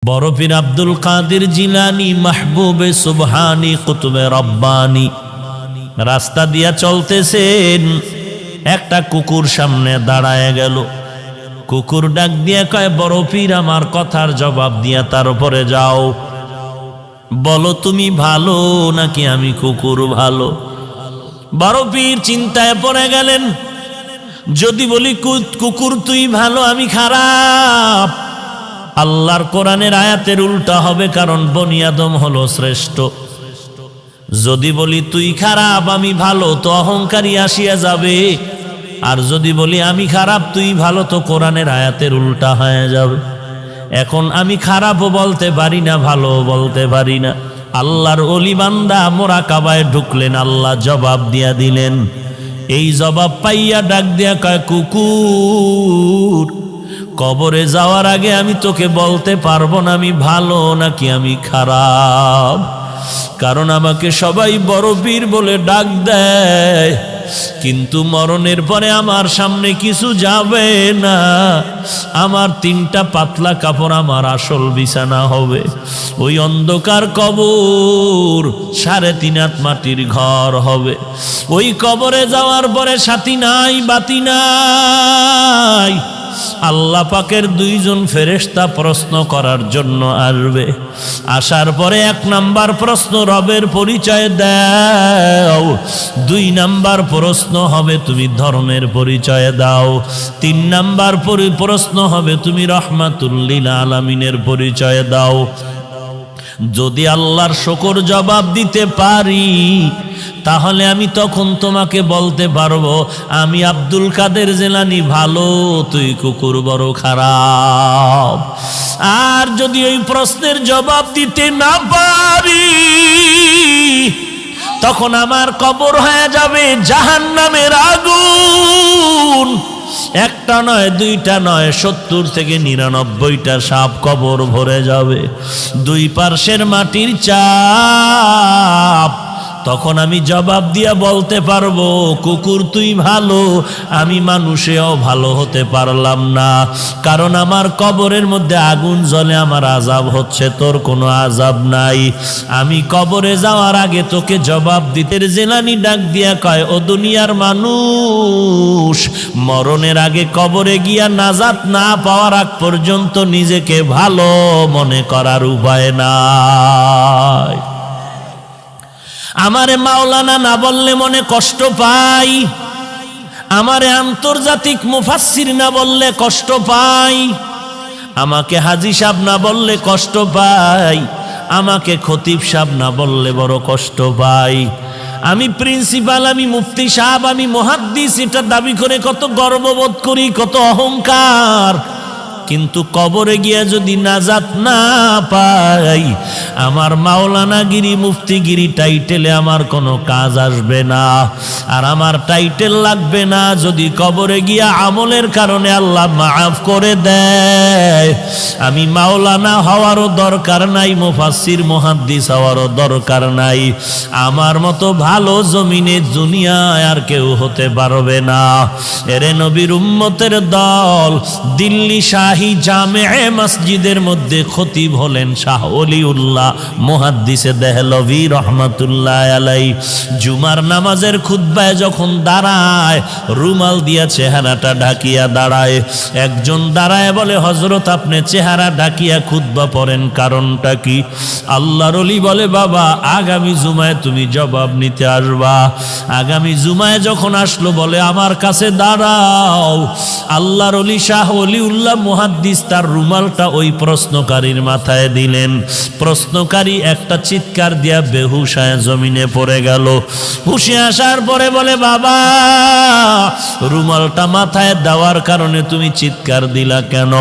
বড় পীর আব্দুল কাদের জিলানী মাহবুবে সুবহানী কুতুবে রব্বানী রাস্তা দিয়া চলতেছেন, একটা কুকুর সামনে দাঁড়ায় গেল। কুকুর ডাক দিয়ে কয়, বড় পীর আমার কথার জবাব দিয়া তার উপরে যাও, বলো তুমি ভালো নাকি আমি কুকুর ভালো? বড় পীর চিন্তায় পড়ে গেলেন, যদি বলি কুকুর তুই ভালো আমি খারাপ, আল্লাহর কোরআনের আয়াতের উল্টা হবে, কারণ বনি আদম হলো শ্রেষ্ঠ। যদি বলি তুই খারাপ আমি ভালো, তো অহংকারী আসিয়া যাবে। আর যদি বলি আমি খারাপ তুই ভালো, তো কোরআনের আয়াতের উল্টা হয়ে যাবে। এখন আমি খারাপও বলতে পারি না, ভালো বলতে পারি না। আল্লাহর ওলি বান্দা মোরাকাবায় ঢুকলেন, আল্লাহ জবাব দিয়া দিলেন। এই জবাব পাইয়া ডাক দিয়া কয়, কুকুর কবরে যাওয়ার আগে আমি তোকে বলতে পারবো না আমি ভালো নাকি আমি খারাপ, কারণ আমাকে সবাই বড় পীর বলে ডাক দেয়, কিন্তু মরণের পরে আমার সামনে কিছু যাবে না। আমার 3টা পাতলা কাপড় আমার আসল বিছানা হবে। ওই অন্ধকার কবর 3.5 হাত মাটির ঘর হবে। ওই কবরে যাওয়ার পরে সাথী নাই, বাতি নাই। আল্লাহ পাকের 2 জন ফেরেশতা প্রশ্ন করার জন্য আসবে। আসার পরে 1 নাম্বার প্রশ্ন, রবের পরিচয় দাও। 2 নাম্বার প্রশ্ন হবে, তুমি ধর্মের পরিচয় দাও। 3 নাম্বার প্রশ্ন হবে, তুমি রহমাতুল লিল আলামিনের পরিচয় দাও। যদি আল্লাহর শুকর জবাব দিতে পারি, তাহলে আমি তখন তোমাকে বলতে পারবো আমি আব্দুল কাদের জিলানী ভালো, তুই কুকুর বড় খারাপ। আর যদি ওই প্রশ্নের জবাব দিতে না পারি, তখন আমার কবর হয়ে যাবে জাহান্নামের আগুন। 1টা নয়, 2টা নয়, 70 থেকে 99টা সাপ কবর ভরে যাবে। 2 পার্শ্বের মাটির চাপ। তখন আমি জবাব দিয়া বলতে পারবো, কুকুর তুই ভালো, আমি মানুষেও ভালো হতে পারলাম না, কারণ আমার কবরের মধ্যে আগুন জ্বলে, আমার আযাব হচ্ছে, তোর কোনো আযাব নাই। আমি কবরে যাওয়ার আগে তোকে জবাব দিতে। জিলানী ডাক দিয়া কয়, ও দুনিয়ার মানুষ, মরণের আগে কবরে গিয়া নাজাত না পাওয়ার আগ পর্যন্ত নিজেকে ভালো মনে করার উপায় নাই। আমারে মাওলানা না বললে মনে কষ্ট পাই, আমারে আন্তর্জাতিক মুফাসসির না বললে কষ্ট পাই, আমাকে হাজী সাহেব না বললে কষ্ট পাই, আমাকে খতিব সাহেব না বললে বড় কষ্ট পাই। আমি প্রিন্সিপাল, আমি মুফতি সাহেব, আমি মুহাদ্দিস, এটা দাবি করে কত গর্ববোধ করি, কত অহংকার। কিন্তু কবরে গিয়া যদি নাজাত না পাই, আমার মাওলানাগিরি মুফতিগিরি টাইটেলে আমার কোনো কাজ আসবে না। আর আমার টাইটেল লাগবে না যদি কবরে গিয়া আমলের কারণে আল্লাহ মাফ করে দেয়। আমি মাওলানা হওয়ারও দরকার নাই, মুফাসসির মুহাদ্দিস হওয়ারও দরকার নাই। আমার মতো ভালো জমিনে দুনিয়ায় আর কেউ হতে পারবে না। এরে নবীর উম্মতের দল, দিল্লি শাহী জামে মসজিদের মধ্যে খতিব হলেন শাহ ওলিউল্লাহ মুহাদ্দিসে দেহলভী রহমাতুল্লাহ আলাইহি। জুমার নামাজের খুতবায় যখন দাঁড়ায়, রুমাল দিয়া চেহারাটা ঢাকিয়া দাঁড়ায়। একজন দাঁড়ায় বলে, হযরত আপনি চেহারা ঢাকিয়া খুতবা পড়েন, কারণটা কি? আল্লাহর ওলি বলে, বাবা আগামী জুমায় তুমি জবাব নিতে আসবা। আগামী জুমায় যখন আসলো, বলে আমার কাছে দাঁড়াও। আল্লাহর ওলি শাহ ওলিউল্লাহ মুহাদ্দিস তার রুমালটা ওই প্রশ্নকারীর মাথায় দিলেন। প্রশ্নকারী একটা চিৎকার দিয়া বেহুশ হয়ে জমিনে পড়ে গেল। হুশে আসার পরে বলে, বাবা রুমালটা মাথায় দেওয়ার কারণে তুমি চিৎকার দিলা কেন?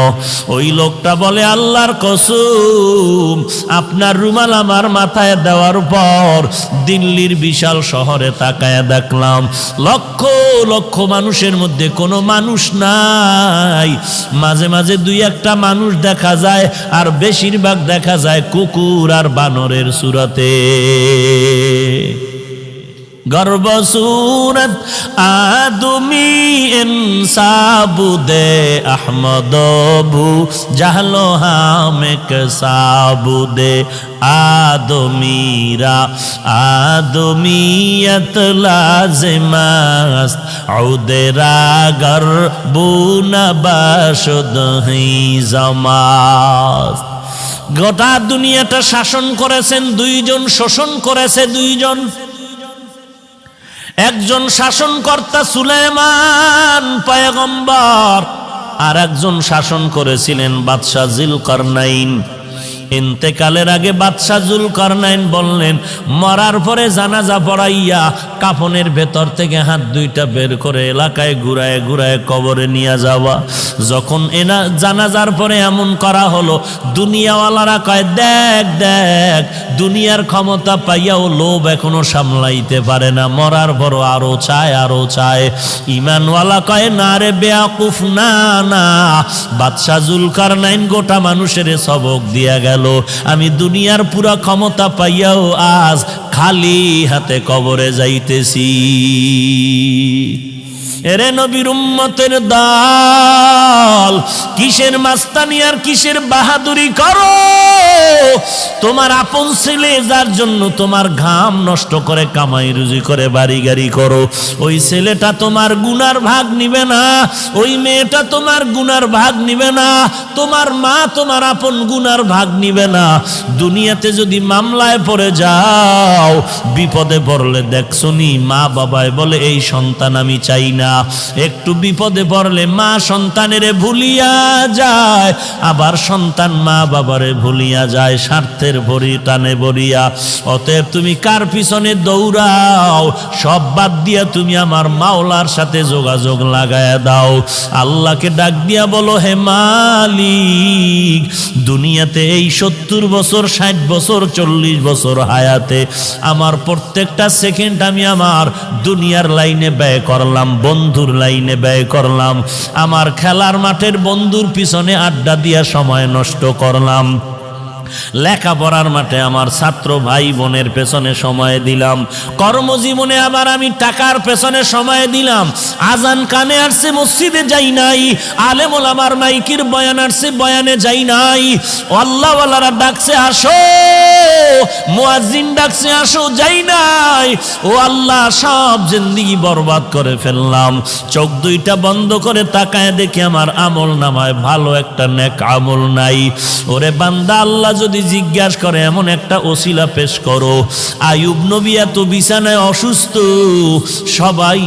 ওই লোকটা বলে, আল্লাহর কসম, আপনার রুমাল আমার মাথায় দেওয়ার পর দিল্লির বিশাল শহরে তাকায়া দেখলাম লক্ষ লক্ষ মানুষের মধ্যে কোনো মানুষ নাই। মাঝে মাঝে 2-1টা মানুষ দেখা যায়, আর বেশিরভাগ দেখা যায় কুকুর আর বানরের সুরতে। गर्भ सूरत आदमी इंसाबुदे अहमदबू जहलो हामिक साबुदे आदमीरा आदमीयत लाजिमस्त औदेरा गर्बूना बाशुद ही जमास्त। গোটা দুনিয়াটা শাসন করেছেন দুইজন, শোষণ করেছে দুইজন। একজন শাসনকর্তা সুলাইমান পয়গম্বর, আর একজন শাসন করেছিলেন বাদশাহ যুলকারনাইন। ইন্তেকালের আগে বাদশাহ যুলকারনাইন বললেন, মরার পরে জানাজা পড়াইয়া কাফনের ভেতর থেকে হাত দুইটা বের করে এলাকায় ঘুরায় ঘুরায় কবরে নিয়ে যাওয়া। যখন এনা জানাজার পরে এমন করা হলো, দুনিয়াওয়ালারা কয়, দেখ দেখ, দুনিয়ার ক্ষমতা পাইয়াও লোভ এখনো সামলাইতে পারে না, মরার পর আরো চায় আরো চায়। ইমানওয়ালা কয়, না রে বেয়াকুফ, না না, বাদশাহ যুলকারনাইন গোটা মানুষের সবক দিয়া গেল। আমি দুনিয়ার পুরা ক্ষমতা পাইয়াও আজ খালি হাতে কবরে যাইতেছি। এরে নবীর উম্মতের দল, কিসের মাস্তানি আর কিসের বাহাদুরি করো? তোমার আপন ছেলে যার জন্য তোমার ঘাম নষ্ট করে কামাই রুজি করে বাড়ি গাড়ি করো, ওই ছেলেটা তোমার গুনার ভাগ নিবে না, ওই মেয়েটা তোমার গুনার ভাগ নিবে না, তোমার মা তোমার আপন গুনার ভাগ নিবে না। দুনিয়াতে যদি মামলায় পড়ে যাও, বিপদে পড়লে দেখছনি মা বাবায় বলে এই সন্তান আমি চাই না। একটু বিপদে পড়লে মা সন্তানেরে ভুলিয়া যায়, আবার সন্তান মা বাবারে ভুলিয়া যায় স্বার্থের ভরি টানে ভরিয়া। অতএব তুমি কার পিছনে দৌড়াও, সব বাদ দিয়া তুমি আমার মাওলার সাথে যোগাযোগ লাগায়া দাও। আল্লাহকে ডাক দিয়া বলো, হে মালিক, দুনিয়াতে এই 70 বছর 60 বছর 40 বছর হায়াতে আমার প্রত্যেকটা সেকেন্ড আমি আমার দুনিয়ার লাইনে ব্যয় করলাম, বন্ধুর লাইনে ব্যয় করলাম, আমার খেলার মাঠের বন্ধুর পিছনে আড্ডা দিয়া সময় নষ্ট করলাম, লেখাপড়ার মাঠে আমার ছাত্র ভাই বোনের পেছনে সময় দিলাম, কর্মজীবনে আবার আমি টাকার পেছনে সময় দিলাম। আজান কানে আসছে মসজিদে যাই নাই, আলেম ওলামার মাইকির বয়ান আসছে বয়ানে যাই নাই, আল্লাহওয়ালারা ডাকছে আসো, মুয়াজ্জিন ডাকছে আসো, যাই নাই। ও আল্লাহ, সব জিন্দেগি বরবাদ করে ফেললাম। চোখ দুইটা বন্ধ করে তাকায় দেখি আমার আমল নামায় ভালো একটা নেক আমল নাই। ওরে বান্দা, আল্লাহ যদি জিজ্ঞাসা করে এমন একটা ওসিলা পেশ করো। আইয়ুব নবী এত বিছানায় অসুস্থ, সবাই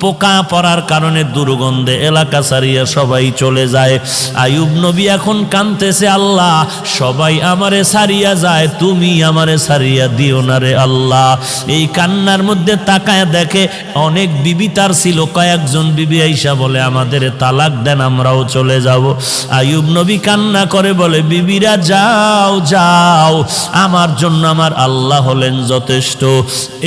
পোকা পড়ার কারণে দুর্গন্ধে এলাকা ছাড়িয়া সবাই চলে যায়। আইয়ুব নবী এখন কাঁদতেছে, আল্লাহ সবাই আমারে ছাড়িয়া যায়, তুমি আমারে ছাড়িয়া দিও না রে আল্লাহ। এই কান্নার মধ্যে তাকায় দেখে অনেক বিবি তার ছিল, কয়েকজন বিবি আইসা বলে আমাদের তালাক দেন, আমরাও চলে যাব। আইয়ুব নবী কান্না করে বলে, বিবিরা যাও যাও, আমার জন্য আমার আল্লাহ হলেন যথেষ্ট।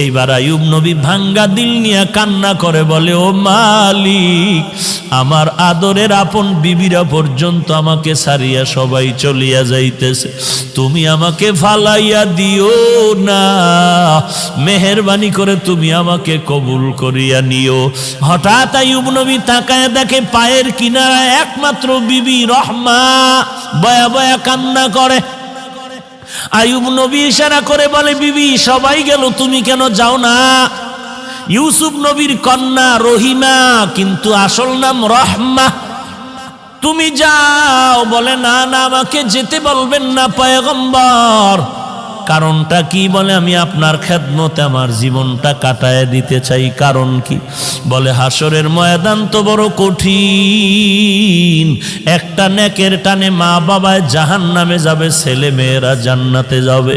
এইবার আইয়ুব নবী ভাঙ্গা দিল নিয়ে কান্না করে বলে, ও মালিক, আমার আদরের আপন বিবিরা পর্যন্ত আমাকে ছাড়িয়া সবাই চলিয়া যাইতেছে, তুমি আমাকে ফালাইয়া দিও না, মেহেরবানি করে তুমি আমাকে কবুল করিয়া নিও। হঠাৎ আইয়ুব নবী তাকায় দেখে পায়ের কিনারায় একমাত্র বিবি রহমা বয়া বয়া কান্না করে। আইয়ুব নবী ইশারা করে বলে, বিবি সবাই গেল, তুমি কেন যাও না? ইউসুফ নবীর কন্যা রহিমা, কিন্তু আসল নাম রহমা, তুমি যাও। বলে, না না, আমাকে যেতে বলবেন না পয়গম্বর। কারণটা কি? বলে, আমি আপনার খেদমতে আমার জীবনটা কাটায় দিতে চাই। কারণ কি? বলে, হাসরের ময়দান তো বড় কঠিন, একটা নেকের টানে মা বাবায় জাহান্নামে যাবে, ছেলে মেয়েরা জান্নাতে যাবে।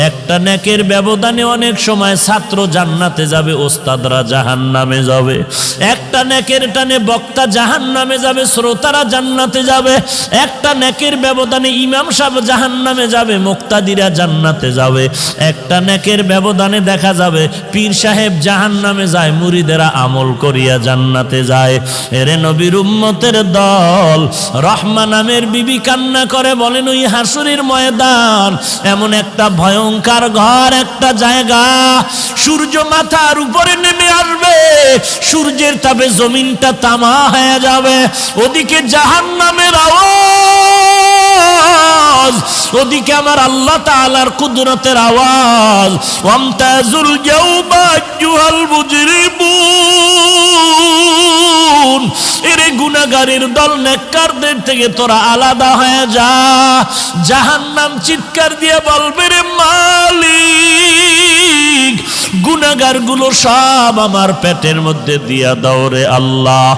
একটা নেকের ব্যবধানে অনেক সময় ছাত্র জান্নাতে যাবে, ওস্তাদরা জাহান্নামে যাবে। একটা নেকের টানে বক্তা জাহান্নামে যাবে, শ্রোতারা জান্নাতে যাবে। একটা নেকের ব্যবধানে ইমাম সাহেব জাহান্নামে যাবে, মুক্তাদিরা জান্নাতে যাবে। একটা নেকের ব্যবধানে দেখা যাবে পীর সাহেব জাহান্নামে যায়, মুরিদেরা আমল করিয়া জান্নাতে যায়। এরে নবীর উম্মতের দল, রহমা নামের বিবি কান্না করে বলেন, ওই হাসরের ময়দান এমন একটা ভয়ঙ্কর ঘর, একটা জায়গা, সূর্য মাথার উপরে নেমে আসবে, সূর্যের তাপে জমিনটা তামা হয়ে যাবে, ওদিকে জাহান্নামের আওয়াজ, ওদিকে আমার আল্লাহ তাআলার কুদরতের আওয়াজ। ওয়ামতাজুল ইয়াউমা আইয়ুহাল মুজরিমুন, এরে গুনাহগারের দল, নেককারদের থেকে তোরা আলাদা হয়ে যা। জাহান্নাম চিৎকার দিয়ে বলবে, রে মালিক, গুনাহগারগুলো সব আমার পেটের মধ্যে দিয়া দাও রে আল্লাহ।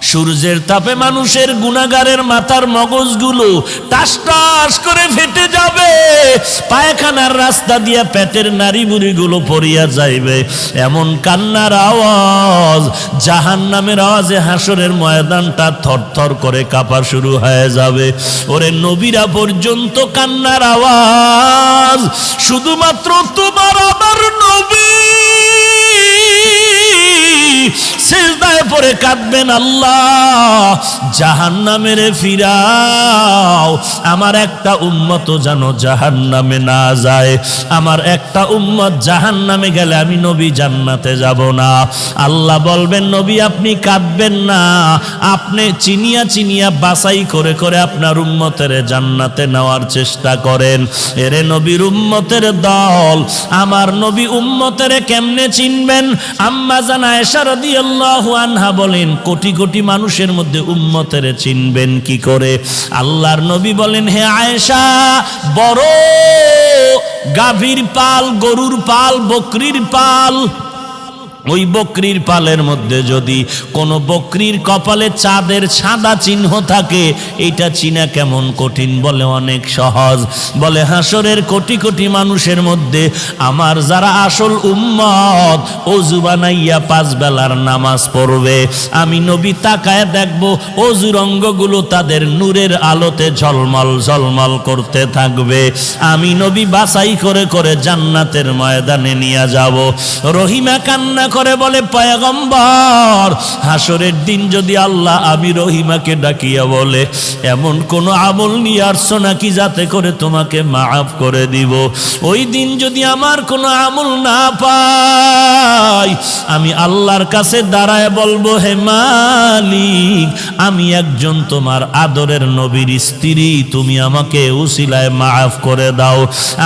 সূর্যের তাপে মানুষের গুনাহগারের মাথার মগজগুলো টাস টাস করে ফেটে যাবে, পায়খানার রাস্তা দিয়া পেটের নাড়িভুড়িগুলো পড়িয়া যাইবে, এমন কান্নার আওয়াজ, জাহান্নামের আওয়াজে হাসরের ময়দানটা থরথর করে কাঁপা শুরু হয়ে যাবে। ওরে নবীরা পর্যন্ত কান্নার আওয়াজ, শুধুমাত্র তোমার আমার নবী সিজদায় পড়ে কাঁদবেন, আল্লাহ জাহান্নামের ফিরাও, আমার একটা উম্মত যেন জাহান্নামে না যায়, আমার একটা উম্মত জাহান্নামে গেলে আমি নবী জান্নাতে যাব না। আল্লাহ বলবেন, নবী আপনি কাঁদবেন না, আপনি চিনিয়া চিনিয়া বাছাই করে করে আপনার উম্মতের জান্নাতে নেওয়ার চেষ্টা করেন। এরে নবীর উম্মতের দল, আমার নবী উম্মতের কেমনে চিনবেন? আম্মা জান আয়েশা রাদিয়াল্লাহু আনহা বলেন, কোটি কোটি মানুষের মধ্যে উম্মতের চিনবেন কি করে? আল্লাহর নবী বলেন, হে আয়েশা, বড় গাভীর পাল, গরুর পাল, বকরির পাল, ওই বকরির পালের মধ্যে যদি কোনো বকরির কপালে চাঁদের সাদা চিহ্ন থাকে, এইটা চিনা কেমন কঠিন? বলে অনেক সহজ। বলে হাসরের কোটি কোটি মানুষের মধ্যে আমার যারা আসল উম্মত, ওযু বানাইয়া 5 বেলার নামাজ পড়বে, আমি নবী তাকায় দেখব ওযুর অঙ্গগুলো তাদের নূরের আলোতে ঝলমল ঝলমল করতে থাকবে। আমি নবী বাছাই করে করে জান্নাতের ময়দানে নিয়ে যাব। রহিমা কান্না করে বলে, পয়গম্বর, হাসরের দিন যদি আল্লাহ আমি রহিমাকে ডাকিয়া বলে, এমন কোন আমল নিয়ে আসছো নাকি যাতে করে তোমাকে মাফ করে দিব? ওই দিন যদি আমার কোনো আমল না পাই, আমি আল্লাহর কাছে দাঁড়ায় বলবো, হে মালিক, আমি একজন তোমার আদরের নবীর স্ত্রী, তুমি আমাকে উসিলায় মাফ করে দাও।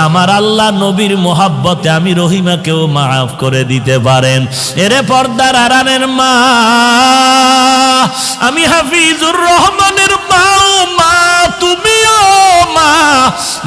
আমার আল্লাহ নবীর মোহাব্বতে আমি রহিমাকেও মাফ করে দিতে পারেন। এরে পর্দার আড়ালের মা, আমি হাফিজুর রহমানের মা, তুমিও মা।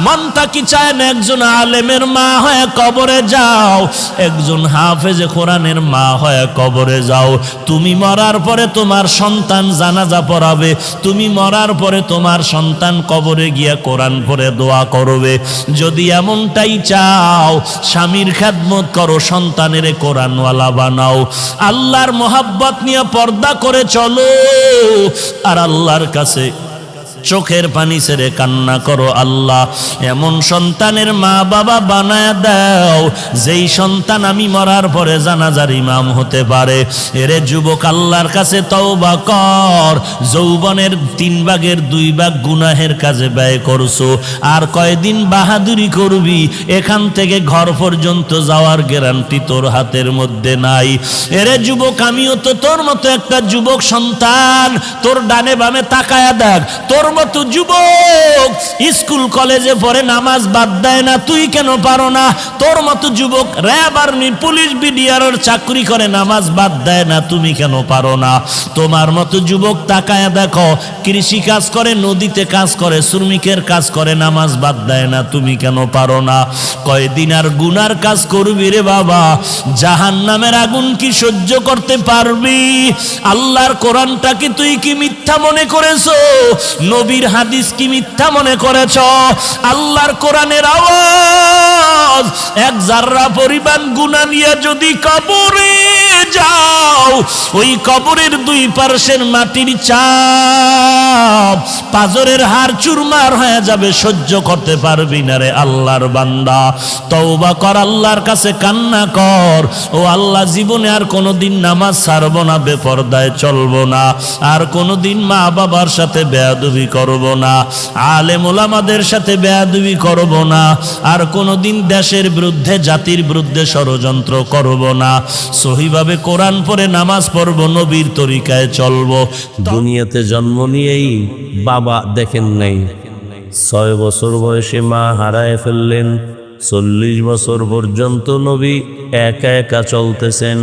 মনটা কি চায় না একজন আলেমের মা হয়ে কবরে যাও, একজন হাফেজে কোরআনের মা হয়ে কবরে যাও? তুমি মরার পরে তোমার সন্তান জানাজা পড়াবে, তুমি মরার পরে তোমার সন্তান কবরে গিয়া কোরআন পড়ে দোয়া করবে। যদি এমনটাই চাও, স্বামীর খেদমত করো, সন্তানের কোরআনওয়ালা বানাও, আল্লাহর মোহাব্বত নিয়ে পর্দা করে চলো, আর আল্লাহর কাছে চোখের পানি ছেড়ে কান্না করো, আল্লাহ এমন সন্তানের মা বাবা বানায় দাও যেই সন্তান আমি মরার পরে জানাজার ইমাম হতে পারে। এরে যুবক, আল্লাহর কাছে তওবা কর। যৌবনের 3 ভাগের 2 ভাগ গুনাহের কাজে ব্যয় করছো, আর কয়দিন বাহাদুরি করবি? এখান থেকে ঘর পর্যন্ত যাওয়ার গ্যারান্টি তোর হাতের মধ্যে নাই। এরে যুবক, আমিও তো তোর মতো একটা যুবক সন্তান। তোর ডানে বামে তাকায়া দেখ, তোর মতো যুবক স্কুল কলেজে পড়ে নামাজ বাদ দেয় না, তুই কেন পারো না? তোর মতো যুবক র্যাব আর্মি পুলিশ বিডিআর চাকরি করে নামাজ বাদ দেয় না, তুমি কেন পারো না? তোমার মতো যুবক তাকায়া দেখো, কৃষি কাজ করে, নদীতে কাজ করে, শ্রমিকের কাজ করে, নামাজ বাদ দেয় না, তুমি কেন পারো না? কয়দিন আর গুনার কাজ করবি রে বাবা? জাহান্নামের আগুন কি সহ্য করতে পারবি? আল্লাহর কোরআনটাকে তুই কি মিথ্যা মনে করেছো? নবীর হাদিস কি মিথ্যা মনে করেছ? আল্লাহর কোরআনের আওয়াজ। এক জাররা পরিমাণ গুনাহ নিয়ে যদি কবরে যাও, ওই কবরের দুই পার্শ্বের মাটির চাপ পাজরের হাড় চুরমার হয়ে যাবে, সহ্য করতে পারবি না রে আল্লাহর বান্দা। তওবা কর, আল্লাহর কাছে কান্না কর। ও আল্লাহ, জীবনে আর কোনোদিন নামাজ ছাড়ব না, বেপরদায় চলব না, আর কোনোদিন মা বাবার সাথে বেয়াদবি করব না, আলেম ওলামাদের সাথে বেয়াদবি করব না, আর কোনোদিন দেশের বিরুদ্ধে জাতির বিরুদ্ধে ষড়যন্ত্র করব না, সহিভাবে কোরআন পড়ে নামাজ পড়ব, নবীর তরিকায় চলব। দুনিয়াতে জন্ম নিয়েই বাবা দেখেন নাই, 6 বছর বয়সে মা হারায় ফেললেন, 40 বছর পর্যন্ত নবী একা একা চলতেছেন।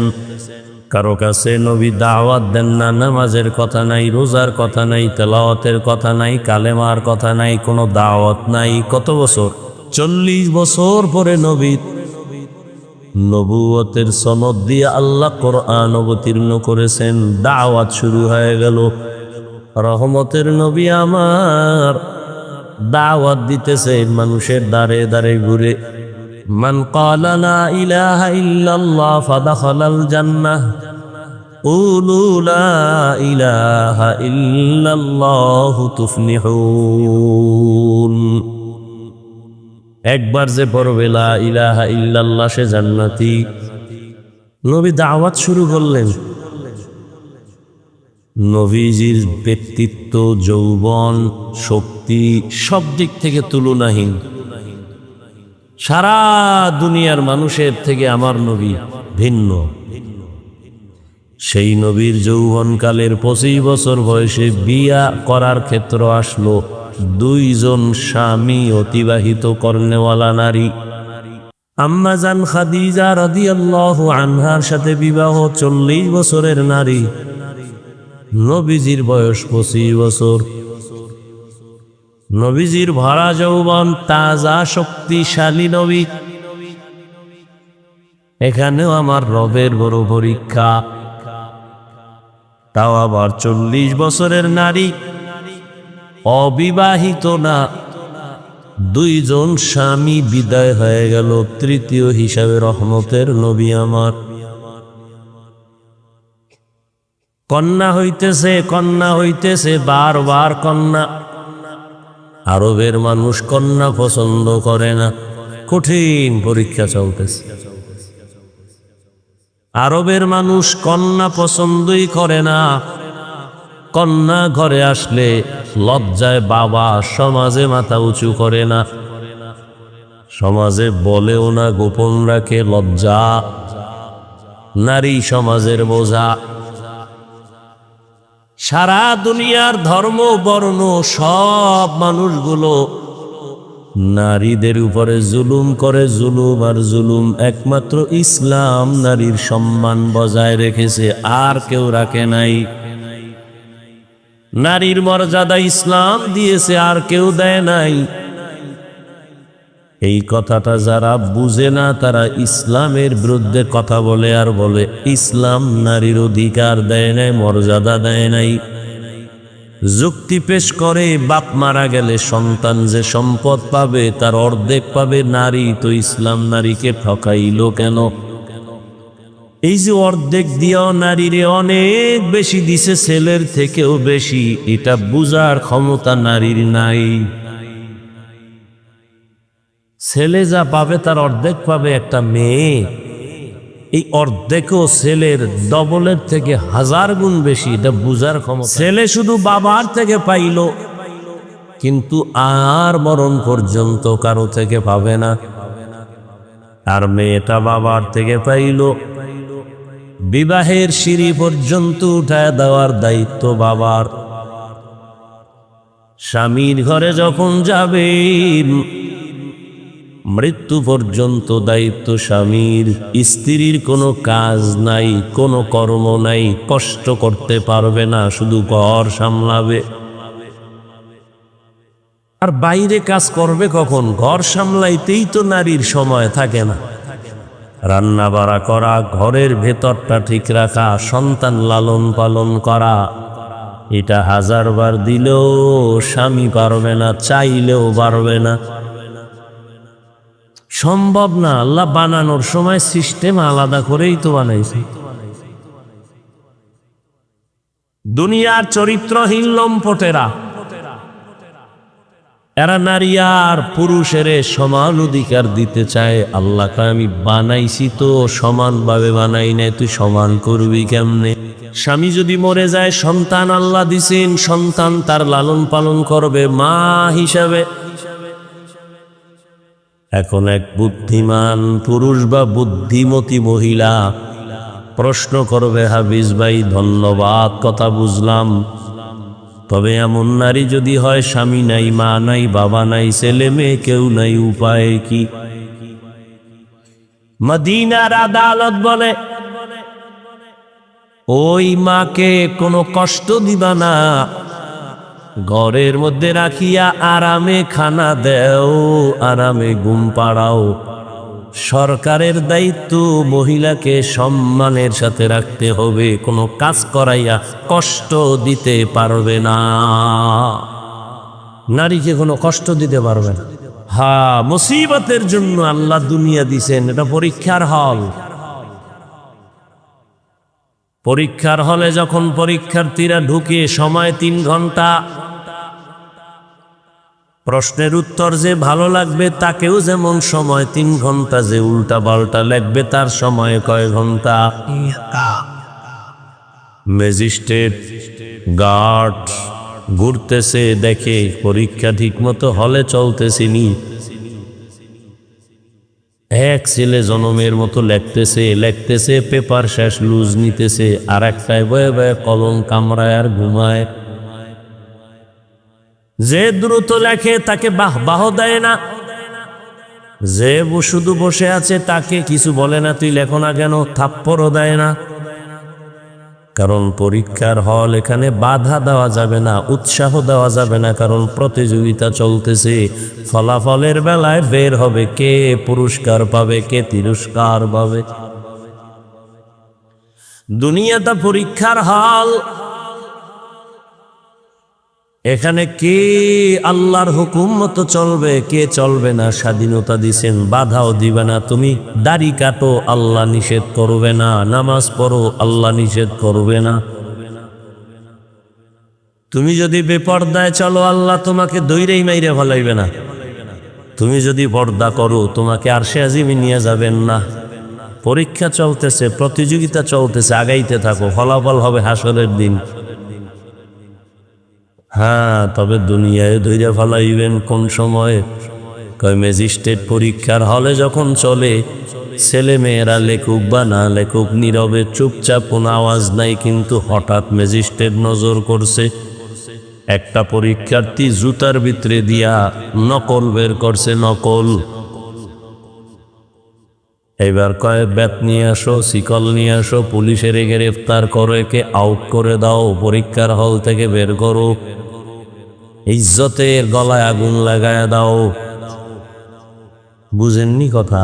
কারো কাছে নবী দাওয়াত দেন না, নামাজের কথা নাই, রোজার কথা নাই, তেলাওয়াতের কথা নাই, কালেমার কথা নাই, কোনো দাওয়াত নাই। কত বছর? 40 বছর পরে নবী নবুয়তের সনদ দিয়ে আল্লাহ কোরআন অবতীর্ণ করেছেন, দাওয়াত শুরু হয়ে গেল। রহমতের নবী আমার দাওয়াত দিতেছে মানুষের দ্বারে দ্বারে ঘুরে। মান ক্বালা লা ইলাহা ইল্লাল্লাহ ফাদাখালাল জান্নাহ, কুলু লা ইলাহা ইল্লাল্লাহু তুফলিহুন। একবার যে পড়বে লা ইলাহা ইল্লাল্লাহ সে জান্নাতি। নবী দাওয়াত শুরু করলেন। নবীজির ব্যক্তিত্ব, যৌবন, শক্তি সব দিক থেকে তুলনাহীন। সারা দুনিয়ার মানুষের থেকে আমার নবী ভিন্ন। সেই নবীর যৌবনকালের 25 বছর বয়সে বিয়া করার ক্ষেত্র আসলো। 2 জন স্বামী অতিবাহিত করনেওয়ালা নারী। আম্মা জান খাদিজা রাদিয়াল্লাহু আনহার সাথে বিবাহ, 40 বছরের নারী। নবীজির বয়স 25 বছর। নবীজির ভরা যৌবন, তাজা শক্তিশালী নবী। এখানেও আমার রবের বড় পরীক্ষা। তাও আবার 40 বছরের নারী, অবিবাহিত না। 2 জন স্বামী বিদায় হয়ে গেল, তৃতীয় হিসাবে রহমতের নবী আমার। কন্যা হইতেছে, কন্যা হইতেছে, বারবার কন্যা। আরবের মানুষ কন্যা পছন্দ করে না, কঠিন পরীক্ষা চলতেছে। আরবের মানুষ কন্যা পছন্দই করে না। কন্যা ঘরে আসলে লজ্জায় বাবা সমাজে মাথা উঁচু করে না, সমাজে বলেও না, গোপন রাখে, লজ্জা। নারী সমাজের বোঝা। সারা দুনিয়ার ধর্ম বর্ণ সব মানুষগুলো নারীদের উপরে জুলুম করে, জুলুম আর জুলুম। একমাত্র ইসলাম নারীর সম্মান বজায় রেখেছে, আর কেউ রাখে নাই। নারীর মর্যাদা ইসলাম দিয়েছে, আর কেউ দেয় নাই। এই কথাটা যারা বুঝে না তারা ইসলামের বিরুদ্ধে কথা বলে, আর বলে ইসলাম নারীর অধিকার দেয় নাই, মর্যাদা দেয় নাই। যুক্তি পেশ করে বাপ মারা গেলে সন্তান যে সম্পদ পাবে তার অর্ধেক পাবে নারী, তো ইসলাম নারীকে ঠকাইল কেন? এই যে অর্ধেক দিয়েও নারীরে অনেক বেশি দিছে, ছেলের থেকেও বেশি, এটা বুঝার ক্ষমতা নারীর নাই। ছেলে যা পাবে তার অর্ধেক পাবে একটা মেয়ে। এই অর্ধেকও ছেলের ডবলের থেকে 1000 গুণ বেশি, এটা বুঝার ক্ষমতা। ছেলে শুধু বাবার থেকে পাইল, কিন্তু আর মরণ পর্যন্ত কারো থেকে পাবে না। আর মেয়েটা বাবার থেকে পাইল, বিবাহের সিঁড়ি পর্যন্ত উঠায় দেওয়ার দায়িত্ব বাবার। স্বামীর ঘরে যখন যাবেন মৃত্যু পর্যন্ত দায়িত্ব স্বামীর। স্ত্রীর কোনো কাজ নাই, কোনো কর্ম নাই, কষ্ট করতে পারবে না, শুধু ঘর সামলাবে। আর বাইরে কাজ করবে কখন? ঘর সামলাইতেই তো নারীর সময় থাকে না। রান্না বাড়া করা, ঘরের ভেতরটা ঠিক রাখা, সন্তান লালন পালন করা, এটা 1000 বার দিলেও স্বামী পারবে না, চাইলেও পারবে না, সম্ভব না। আল্লাহ বানানোর সময় সিস্টেম আলাদা করেই তো বানাইছে। দুনিয়ার চরিত্রহীন লম্পটেরা, এরা নারী আর পুরুষের সমান অধিকার দিতে চায়। আল্লাহকে আমি বানাইছি তো সমানভাবে বানাই নাই, তুই সমান করবি কেমনে? স্বামী যদি মরে যায়, সন্তান আল্লাহ দিছেন, সন্তান তার লালন পালন করবে মা হিসাবে। এখন এক বুদ্ধিমান পুরুষ বা বুদ্ধিমতী মহিলা প্রশ্ন করবে, হাফিজ ভাই ধন্যবাদ, কথা বুঝলাম, তবে এমন নারী যদি হয় স্বামী নাই, মা নাই, বাবা নাই, ছেলে মেয়ে কেউ নাই, উপায় কি? মদিনার আদালত বলে, ওই মাকে কোনো কষ্ট দিবা না, ঘরের মধ্যে রাখিয়া আরামে খানা দেও, আরামে ঘুম পাড়াও। সরকারের দায়িত্ব মহিলাকে সম্মানের সাথে রাখতে হবে, কোনো কাজ করাইয়া কষ্ট দিতে পারবে না, নারীকে কোনো কষ্ট দিতে পারবে না। হ্যাঁ, মুসিবতের জন্য আল্লাহ দুনিয়া দিছেন, এটা পরীক্ষার হল। পরীক্ষার হলে যখন পরীক্ষার্থীরা ঢুকে, সময় 3 ঘন্টা, প্রশ্নের উত্তর যে ভালো লাগবে তাকেও যেমন সময় 3 ঘন্টা, যে উল্টা পাল্টা লাগবে তার সময় কয় ঘন্টা। ম্যাজিস্ট্রেট গার্ড ঘুরতেছে, দেখে পরীক্ষা ঠিক মতো হলে চলতেছিনি। এক ছেলে জনমের মতো লেখতেছে, পেপার শেষ, লুজ নিতেছে, আর একটাই বয়ে বয়ে কলম কামড়ায় আর ঘুমায়। যে দ্রুত লেখে তাকে বাহ দেয় না, যে শুধু বসে আছে তাকে কিছু বলে না, তুই লেখো না কেন, থাপ্পড়ও দেয় না। কারণ পরীক্ষার হল, এখানে বাধা দেওয়া যাবে না, উৎসাহ দেওয়া যাবে না, কারণ প্রতিযোগিতা চলতেছে। ফলাফলের বেলায় বের হবে কে পুরস্কার পাবে, কে তিরস্কার পাবে। দুনিয়াটা পরীক্ষার হল, এখানে কে আল্লাহর হুকুম মতো চলবে, কে চলবে না, স্বাধীনতা দিছেন, বাধাও দিবে না। তুমি দাড়ি কাটো, আল্লাহ নিষেধ করবে না, নামাজ পড়ো, আল্লাহ নিষেধ করবে না। তুমি যদি বেপর্দায় চলো, আল্লাহ তোমাকে দৈরেই মাইরে ফেলাইবে না। তুমি যদি পর্দা করো, তোমাকে আরশে আজিমে নিয়ে যাবেন না। পরীক্ষা চলতেছে, প্রতিযোগিতা চলতেছে, আগাইতে থাকো, ফলাফল হবে হাসরের দিন। হ্যাঁ, তবে দুনিয়ায় ধৈর্য ফলাইবেন কোন সময়? কয় ম্যাজিস্ট্রেট পরীক্ষার হলে যখন চলে, ছেলে মেয়েরা লেখুক বা না লেখুক, নীরবে চুপচাপ, কোনো আওয়াজ নাই, কিন্তু হঠাৎ ম্যাজিস্ট্রেট নজর করছে, একটা পরীক্ষার্থী জুতার ভিতরে দিয়া নকল বের করছে, নকল। এবার কয় ব্যাট নিয়ে আসো, শিকল নিয়ে আসো, পুলিশের গ্রেফতার করো, একে আউট করে দাও, পরীক্ষার হল থেকে বের করো, ইজ্জতের গলায় আগুন লাগায় দাও। বুঝেননি কথা?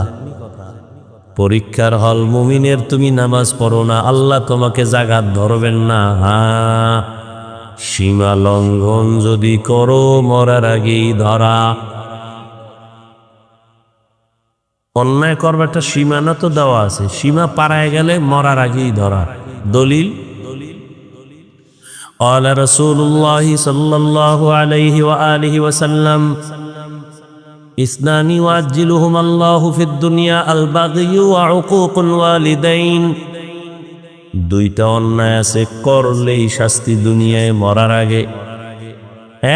পরীক্ষার হল মুমিনের, তুমি নামাজ পড়ো না, আল্লাহ তোমাকে জাগাত ধরবেন না। হ্যাঁ, সীমা লঙ্ঘন যদি করো, মরার আগেই ধরা। অন্যায় করবে, একটা সীমানা তো দেওয়া আছে, সীমা পারায় গেলে মরার আগেই ধরা। দলিল, قال رسول الله صلى الله عليه وآله وسلم اثنان يعجلهما الله في الدنيا البغي وعقوق الوالدين। দুইটা অন্যায় আছে, করলেই শাস্তি দুনিয়ায় মরার আগে।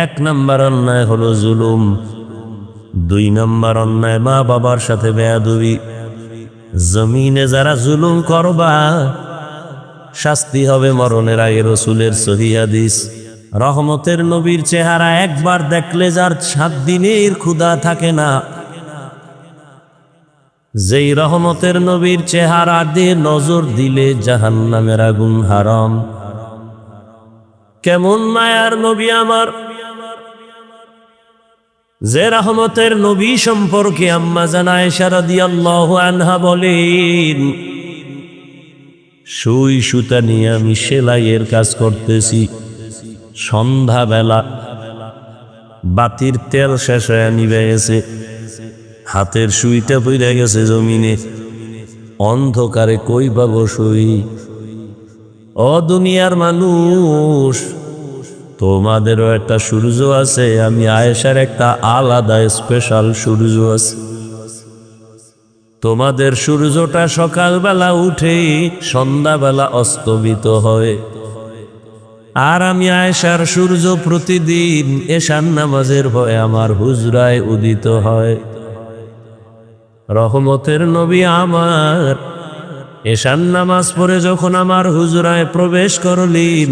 1 নম্বর অন্যায় হলো জুলুম, 2 নম্বর অন্যায় মা বাবার সাথে বেয়াদবি। জমিনে যারা জুলুম করবা, শাস্তি হবে মরণের আগে। রাসূলের সহিহ হাদিস। রহমতের নবীর চেহারা একবার দেখলে যার 7 দিনের ক্ষুধা থাকে না, যেই রহমতের নবীর চেহারা দিয়ে নজর দিলে জাহান্নামের আগুন হারাম। কেমন মায়ার নবী আমার, যে রহমতের নবী সম্পর্কে আম্মা জান আয়েশা রাদিয়াল্লাহু আনহা বলেন, সুই সুতা নিয়ে আমি সেলাইয়ের কাজ করতেছি, সন্ধ্যাবেলা বাতির তেল শেষ হয়ে নিভে গেছে, হাতের সুইটা পড়ে গেছে জমিনে, অন্ধকারে কই পাবো সুই। ও দুনিয়ার মানুষ, তোমাদেরও একটা সূর্য আছে, আমি আয়েশার একটা আলাদা স্পেশাল সূর্য আছে। তোমাদের সূর্যটা সকালবেলা উঠে সন্ধ্যাবেলা অস্তমিত হয়, আর আমি আয়েশার সূর্য প্রতিদিন এশার নামাজের ভয়ে আমার হুজরায় উদিত হয়। রহমতের নবী আমার এশার নামাজ পড়ে যখন আমার হুজরায় প্রবেশ করলেন,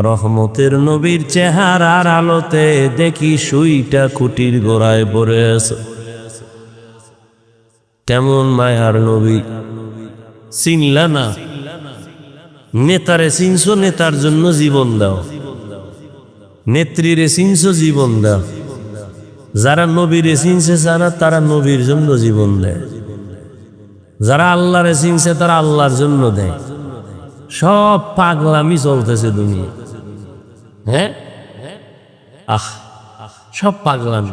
রহমতের নবীর চেহারার আলোতে দেখি সুইটা খুঁটির গোড়ায় পড়ে আছে। কেমন মায়ার নবী, চিনলা না? নেতারে চিনছো, নেতার জন্য জীবন দাও। নেত্রীরে চিনছো, জীবন দাও। যারা নবীরে চিনছে যারা, তারা নবীর জন্য জীবন দেয়। যারা আল্লাহরে চিনছে তারা আল্লাহর জন্য দেয়। সব পাগলামি চলতেছে দুনিয়া। হ্যাঁ, সব পাগলামি।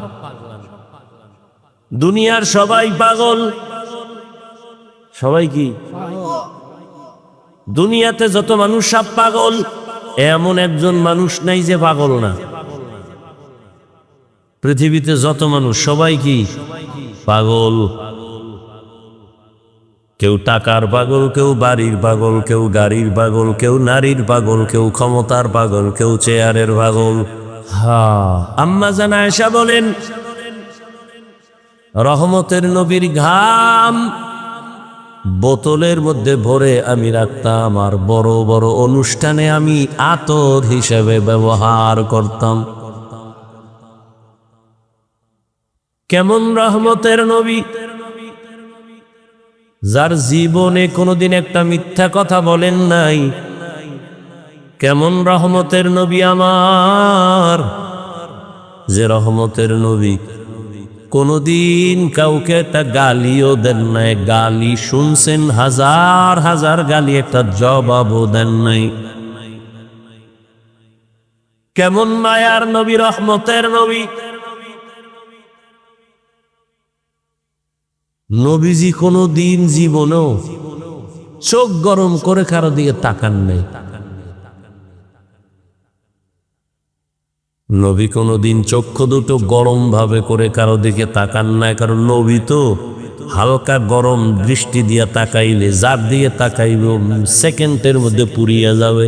দুনিয়ার সবাই পাগল। সবাই কি? দুনিয়াতে যত মানুষ সব পাগল, এমন একজন মানুষ নাই যে পাগল না। পৃথিবীতে যত মানুষ সবাই কি? পাগল। কেউ টাকার পাগল, কেউ বাড়ির পাগল, কেউ গাড়ির পাগল, কেউ নারীর পাগল, কেউ ক্ষমতার পাগল, কেউ চেয়ারের পাগল। আম্মা জান আয়েশা বলেন, রহমতের নবীর ঘাম বোতলের মধ্যে ভরে আমি রাখতাম, আর বড় বড় অনুষ্ঠানে আমি আতর হিসেবে ব্যবহার করতাম। কেমন রহমতের নবী, যার জীবনে কোনোদিন একটা মিথ্যা কথা বলেন নাই। কেমন রহমতের নবী আমার, যে রহমতের নবী কোনদিন কাউকে একটা গালিও দেন নাই। গালি শুনছেন হাজার হাজার গালি, একটা জবাবও দেন নাই। কেমন মায়ার নবী, রহমতের নবী। নবীজি কোনদিন জীবনেও চোখ গরম করে কারো দিকে তাকান নাই। নবী কোনদিন চক্ষু দুটো গরম ভাবে করে কারো দিকে তাকান নাই, কারণ নবী তো হালকা গরম দৃষ্টি দিয়া তাকাইলে যার দিকে তাকাইব সেকেন্ডের মধ্যে পুড়িয়া যাবে,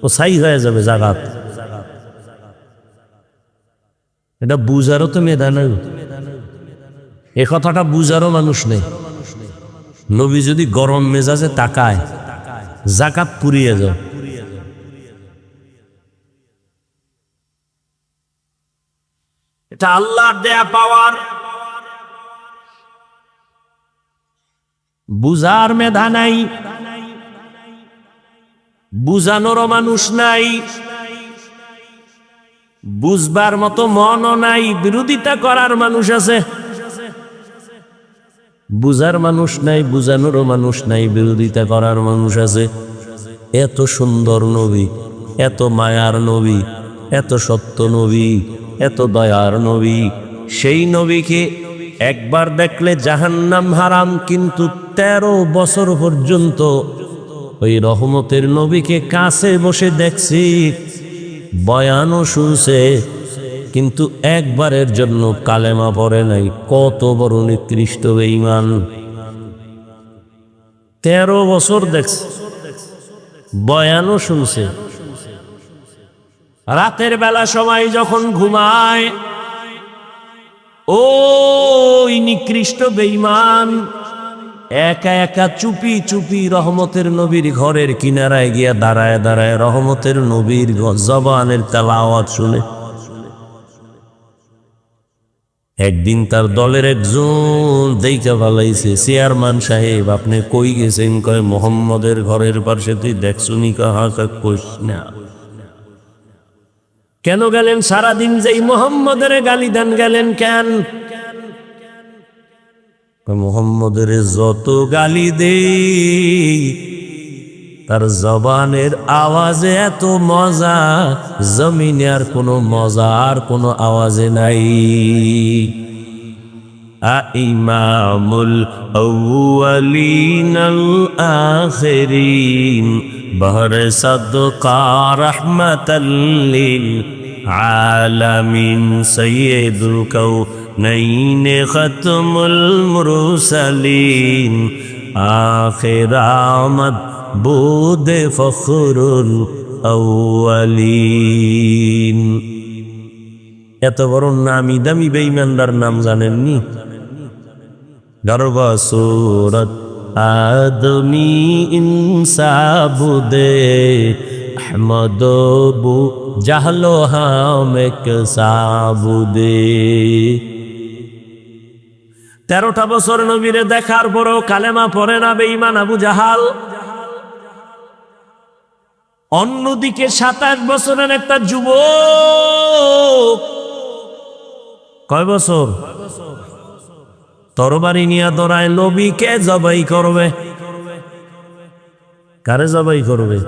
ও ছাই হয়ে যাবে জাগাত। এটা বুঝারও তো মেধা নাই, এ কথাটা বুঝারও মানুষ নেই। নবী যদি গরম মেজাজে তাকায়, জাকাত পুড়িয়ে যাও। এটা আল্লাহর দেয়া পাওয়ার। বুঝার মেধা নাই, বুঝানোরও মানুষ নাই, বুঝবার মতো মনও নাই, বিরোধিতা করার মানুষ আছে। বুঝার মানুষ নাই, বুঝানোরও মানুষ নাই, বিরোধিতা করার মানুষ আছে। এত সুন্দর নবী, এত মায়ার নবী, এত সত্য নবী, এত দয়ার নবী, সেই নবীকে একবার দেখলে জাহান্নাম হারাম, কিন্তু 13 বছর পর্যন্ত ওই রহমতের নবীকে কাছে বসে দেখছি, বয়ানও শুনছে, কিন্তু একবারের জন্য কালেমা পড়ে নাই। কত বড় নিকৃষ্ট বেঈমান! 13 বছর দেখছে, বয়ানও শুনছে। রাতের বেলা সময় যখন ঘুমায়, ওই নিকৃষ্ট বেঈমান একা একা চুপি চুপি রহমতের নবীর ঘরের কিনারায় গিয়া দাঁড়ায় দাঁড়ায় রহমতের নবীর জবানের তেলাওয়াত শুনে। একদিন তার দলের একজন দেইখা ভালাইছে, চেয়ারম্যান সাহেব আপনি কই গেছেন? কয় মোহাম্মদের ঘরের পাশে। তুই দেখছুনি? কাহা কইস না। কেন গেলেন? সারাদিন যেই মোহাম্মদের গালি দেন, গেলেন কেন? মোহাম্মদের যত গালি দেই তার জবানের আওয়াজে এত মজা, জমিনে আর কোনো মজা আর কোনো আওয়াজে নাই। ইমামুল আউয়ালিন আল আখিরিন বহর সাদকা রাহমাতাল লিল আলামিন সাইয়্যিদুল কাউনাইন খাতমুল মুরসালিন আখির আমদ বুদে ফখরুল আউয়ালিন। এত বড় নামি দামি বেঈমানদার নাম জানেননি? গর্ব সুরত আদমি ইনসাবুদে আহমদ বু জাহলো হামেক সাবুদে। 13টা বছর নবীরে দেখার পরও কালেমা পড়ে না বেঈমান আবু জাহাল। অন্যদিকে 27 বছরের একটা যুবক, কয় বছর, তরবারি নিয়ে দৌড়ায়, নবীকে জবাই করবে। কারে জবাই করবে?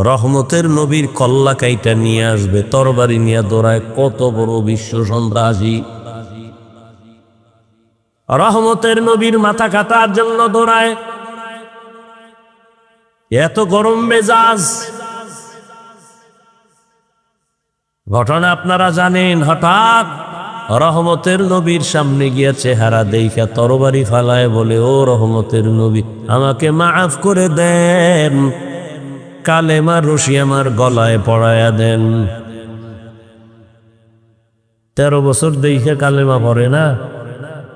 রহমতের নবীর কল্লা কাইটা নিয়ে আসবে, তরবারি নিয়ে দৌড়ায়। কত বড় বিশ্ব সন্ত্রাসী! রহমতের নবীর মাথা কাটার জন্য দৌড়ায়। এত গরম মেজাজ। ঘটনা আপনারা জানেন। হঠাৎ রহমতের নবীর সামনে গিয়া চেহারা দেখা তরবারি ফালায় বলে, ও রহমতের নবী, আমাকে মাফ করে দেন, কালেমার রশি আমার গলায় পড়ায়া দেন। 13 বছর দেখে কালেমা পড়ে না,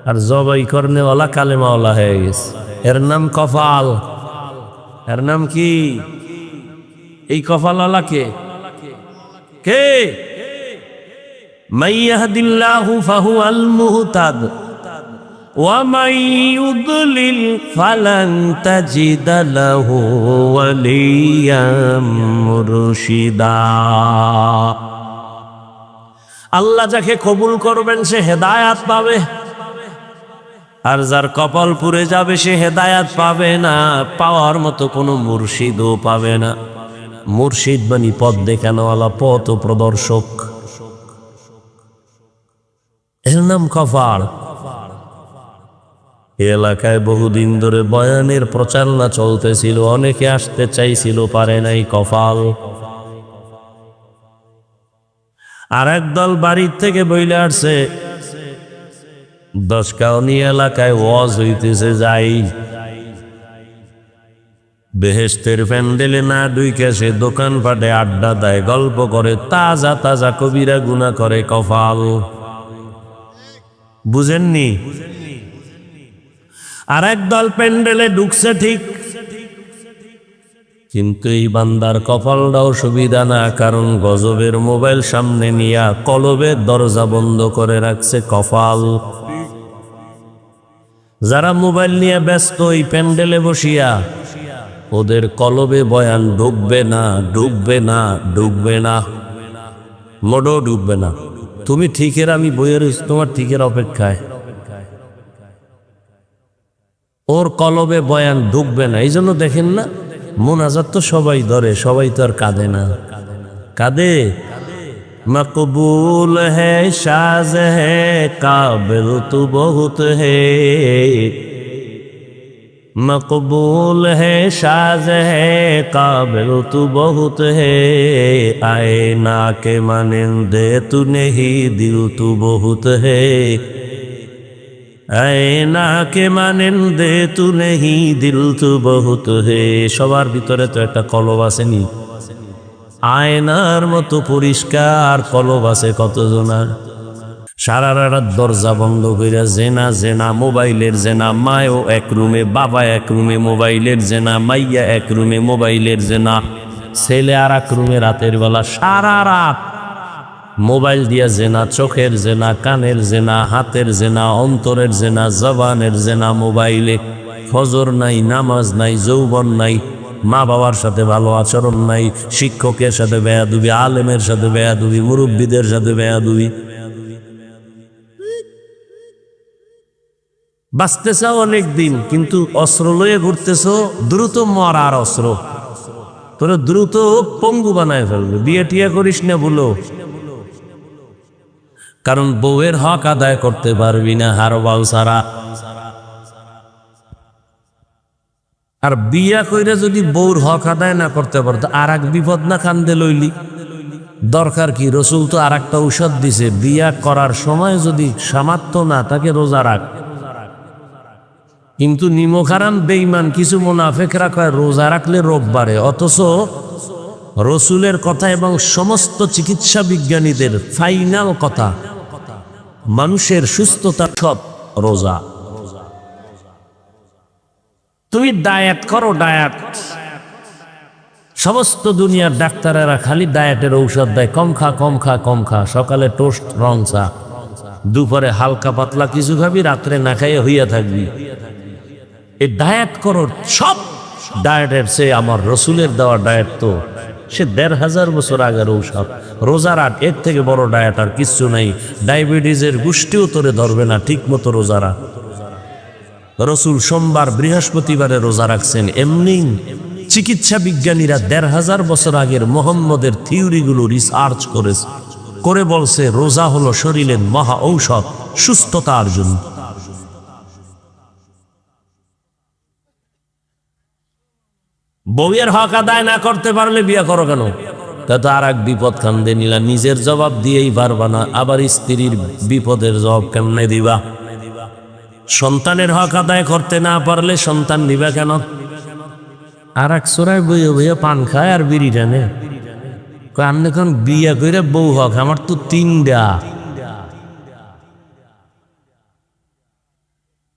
আর জবাই করনেওয়ালা কালেমাওয়ালা হয়ে গেছে। এর নাম কফাল। এর নাম কি? এই কফালওয়ালা কে? কে? মান ইয়াহদিল্লাহু ফাহুয়াল মুহতাদ ওয়া মান ইউদ্লিল ফালান তাজিদা লাহু ওয়ালিয়াম মুরশিদা। আল্লাহ যাকে কবুল করবেন সে হেদায়াত পাবে, আর যার কপাল পুড়ে যাবে সে হেদায়াত পাবে না, পাওয়ার মতো কোনো মুর্শিদও পাবে না। মুর্শিদ বানি পথ দেখানোওয়ালা, পথ প্রদর্শক, এর নাম কফাল। এলাকায় বহুদিন ধরে বয়ানের প্রচারণা চলতেছিল, অনেকে আসতে চাইছিল, পারে নাই। কফাল। আর একদল বাড়ির থেকে বইলে আসছে, 10 কাউনি এলাকায় ওয়াজ হইতেছে, যাই। বেহেশতের প্যান্ডেলে না ঢুকে সে দোকান পাটে আড্ডা দেয়, গল্প করে, তাজা তাজা কবিরা গুনাহ করে। কফাল। বুঝেননি? আর একদল প্যান্ডেলে ঢুকছে ঠিক, কিন্তু এই বান্দার কপালটাও সুবিধা না, কারণ গজবের মোবাইল সামনে নিয়া কলবের দরজা বন্ধ করে রাখছে। কপাল। যারা মোবাইল নিয়ে ব্যস্ত এই প্যান্ডেলে বসিয়া, ওদের কলবে বয়ান ঢুকবে না, ঢুকবে না, ঢুকবে না, মোটেও ঢুকবে না। তুমি ঠিকের, আমি বইয়ের তোমার ঠিকের অপেক্ষায়, ওর কলবে বয়ান ঢুকবে না। এই জন্য দেখেন না, মুনাজাত তো সবাই ধরে, সবাই তো আর কাঁদে না। কাঁদে? মকবুল হ্যায় শাজ হ্যায় কাবিল তু বহুত হ্যায়, মকবুল হ্যায় শাজ হ্যায় কাবিল তু বহুত হ্যায়, আয়ে না কে মানিন্দে তু নেহি দিল তু বহুত হ্যায়, আয়ে না কে মানিন্দে তু নেহি দিল তু বহুত হ্যায়। সবার ভিতরে তো একটা কলব আসেনি? আয়নার মতো পরিষ্কার কলব আছে কতজনার। সারা রাত দরজা বন্ধ করে জেনা জেনা, মোবাইলের জেনা, মায়ও এক রুমে, বাবা এক রুমে, মোবাইলের জেনা, মাইয়া এক রুমে, মোবাইলের জেনা, ছেলে আর এক রুমে। রাতের বেলা সারা রাত মোবাইল দিয়া জেনা, চোখের জেনা, কানের জেনা, হাতের জেনা, অন্তরের জেনা, জবানের জেনা মোবাইলে। ফজর নাই, নামাজ নাই, যৌবন নাই, মা বাবার সাথে ভালো আচরণ নাই, শিক্ষকের সাথে বেয়াদবি, আলেমের সাথে বেয়াদবি, মুরব্বীদের সাথে বেয়াদবি। বাঁচতে চাও অনেক দিন, কিন্তু অস্ত্র লয়ে ঘুরতেছ, দ্রুত মরার অস্ত্র, তোরা দ্রুত পঙ্গু বানায় ফেলবে। বিয়ে টিয়া করিস না বলো, কারণ বউয়ের হক আদায় করতে পারবি না হারবাল ছাড়া। আর বিয়া কইরা যদি বউর হক আদায় না করতে পারতো, আর এক বিপদ না কান্দে লইলি? দরকার কি? রসুল তো আর একটা ঔষধ দিছে, বিয়া করার সময় যদি সামর্থ্য না তাকে রোজা রাখ। কিন্তু নিমখারাম বেঈমান কিছু মুনাফিকরা কয় রোজা রাখলে রোগ বাড়ে, অথচ রসুলের কথা এবং সমস্ত চিকিৎসা বিজ্ঞানীদের ফাইনাল কথা, মানুষের সুস্থতা সব রোজা। তুমি ডায়েট করো, ডায়েট। সমস্ত দুনিয়ার ডাক্তারেরা খালি ডায়েটের ঔষধ দেয়, কম খা, কম খা, কম খা। সকালে টোস্ট, রং চা, দুপুরে হালকা পাতলা কিছু খাবি, রাত্রে না খাইয়ে হইয়া থাকবি। এই ডায়েট করো। সব ডায়েটের চেয়ে আমার রসুলের দেওয়া ডায়েট তো সে ১৫০০ বছর আগের ঔষধ। রোজার আট, এর থেকে বড় ডায়েট আর কিচ্ছু নাই। ডায়াবেটিসের গোষ্ঠীও তোরে ধরবে না ঠিক মতো রোজারা। রসুল সোমবার বৃহস্পতিবারে রোজা রাখছেন। এমনি চিকিৎসা বিজ্ঞানীরা ১৫০০ বছর আগের মোহাম্মদের থিওরিগুলো রিসার্চ করে বলছে রোজা হলো শরীরের মহা ঔষধ সুস্থতার জন্য। বউয়ের হক আদায় না করতে পারলে বিয়ে করো কেন? তা তো আর এক বিপদ কান্দে নিলা। নিজের জবাব দিয়েই পারবা না, আবার স্ত্রীর বিপদের জবাব কেমনে দিবা? সন্তানের হক আদায় করতে না পারলে সন্তান নিবা কেন? আর এক সোরায় বইয়ে বইয়ে পান খায় আর বিড়ি টানে। আমি এখন বিয়ে করে বউ হক, আমার তো ৩টা।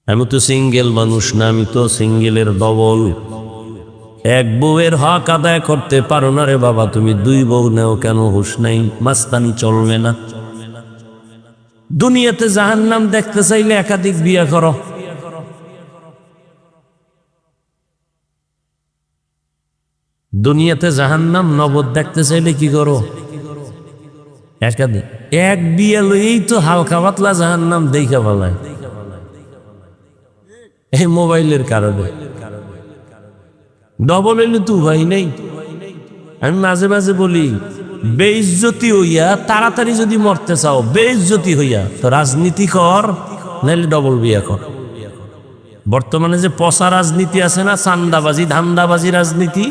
আমি তো সিঙ্গেল মানুষ না, আমি তো সিঙ্গেলের ডবল। এক বউয়ের হক আদায় করতে পারো না রে বাবা, তুমি ২ বউ নেও কেন? হুশ নাই, মাস্তানি চলবে না। দুনিয়াতে জাহান্নাম দেখতে চাইলে একাধিক বিয়ে করো। দুনিয়াতে জাহান্নাম নবদ দেখতে চাইলে কি করো? একাধিক। এক বিয়ে লইয়েই তো হালকা পাতলা জাহান্নাম দেখা ফেলায় এই মোবাইলের কারণে। ডবল হইলে তো উপায় নেই। আমি মাঝে মাঝে বলি, বেইজ্জতি হইয়া তাড়াতাড়ি যদি মরতে চাও, বেইজ্জতি হইয়া তো রাজনীতি কর, নাইলে ডবল বিয়া কর। বর্তমানে যে পচা রাজনীতি আছে না, চান্দাবাজি ধান্দাবাজি রাজনীতি,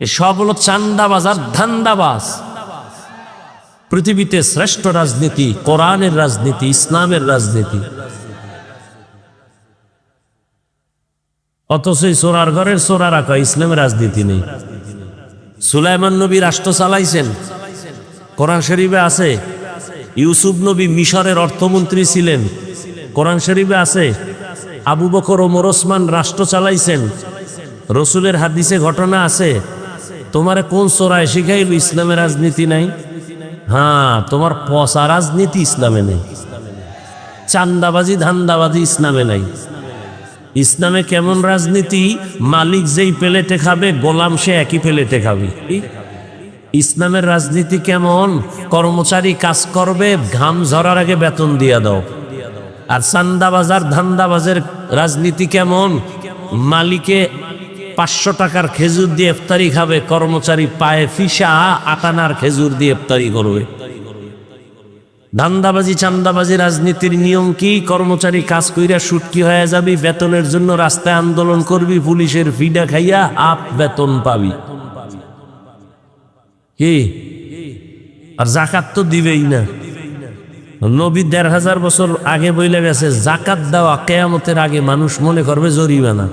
সব হলো চান্দাবাজ আর ধান্দাবাজ। পৃথিবীতে শ্রেষ্ঠ রাজনীতি কোরআনের রাজনীতি, ইসলামের রাজনীতি। অথচ চোরার ঘরের চোরারা কয় ইসলামের রাজনীতি নেই। সুলাইমান নবী রাষ্ট্র চালাইছেন, কোরআন শরীফে আছে। ইউসুফ নবী মিশরের অর্থমন্ত্রী ছিলেন, কোরআন শরীফে আছে। আবু বকর ওমর ওসমান রাষ্ট্র চালাইছেন, রসুলের হাদিসে ঘটনা আছে। তোমারে কোন চোরায় শিখাইল ইসলামের রাজনীতি নাই? হ্যাঁ, তোমার পচা রাজনীতি ইসলামে নেই, চান্দাবাজি ধান্দাবাজি ইসলামে নাই। ইসলামে কেমন রাজনীতি? মালিক যেই প্লেটে খাবে, গোলাম সে একই প্লেটে খাবে। ইসলামের রাজনীতি কেমন? কর্মচারী কাজ করবে, ঘাম ঝরার আগে বেতন দিয়া দাও। আর চান্দাবাজার ধান্দাবাজের রাজনীতি কেমন? মালিকে ৫০০ টাকার খেজুর দিয়ে ইফতারি খাবে, কর্মচারী পায়ে ফিসা ৮ আনার খেজুর দিয়ে ইফতারি করবে। ধান্দাবাজি চান্দাবাজি রাজনীতির নিয়ম কি? কর্মচারী কাজ কইরা সুটকি হয়ে যাবি, বেতনের জন্য রাস্তায় আন্দোলন করবি, পুলিশের ফিডা খাইয়া আপ বেতন পাবি। কি? আর জাকাত তো দিবেই না। নবী ১৫০০ বছর আগে বইলে গেছে, জাকাত দেওয়া কিয়ামতের আগে মানুষ মনে করবে জরিমানা।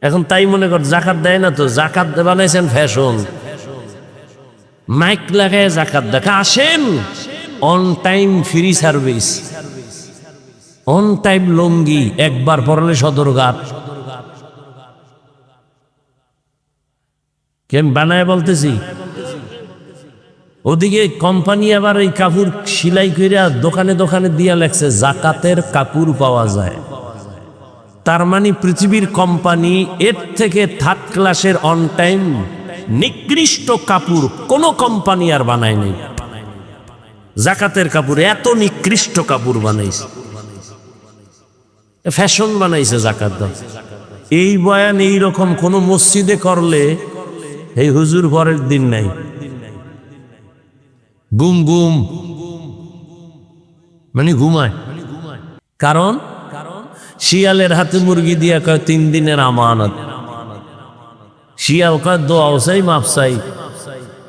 এখন তাই মনে কর জাকাত দেয় না, তো জাকাত বানাইছেন ফ্যাশন। মাইক লাগায় জাকাত দেখা, আসেন on time free service, on time লঙ্গি, একবার পরলে সদরঘাট। কেন বানায় বলতেছি? ওদিকে কোম্পানি আবার এই কাপড় সিলাই করে দোকানে দোকানে দিয়া লেখছে জাকাতের কাপড় পাওয়া যায়। তার মানে পৃথিবীর কোম্পানি এর থেকে 3rd ক্লাসের অন টাইম নিকৃষ্ট কাপড় কোন কোম্পানি আর বানায় নাই। জাকাতের কাপড় এত নিকৃষ্ট কাপড় বানাইছে, ফ্যাশন বানাইছে জাকাত দাও। এই বয়ান এই রকম কোন মসজিদে করলে এই হুজুর পরের দিন নাই, গুম গুম মানে ঘুমায়। কারণ শিয়ালের হাতে মুরগি দিয়া কয় 3 দিনের আমানত, শিয়াল কয় দোয়াও চাই মাপ চাই,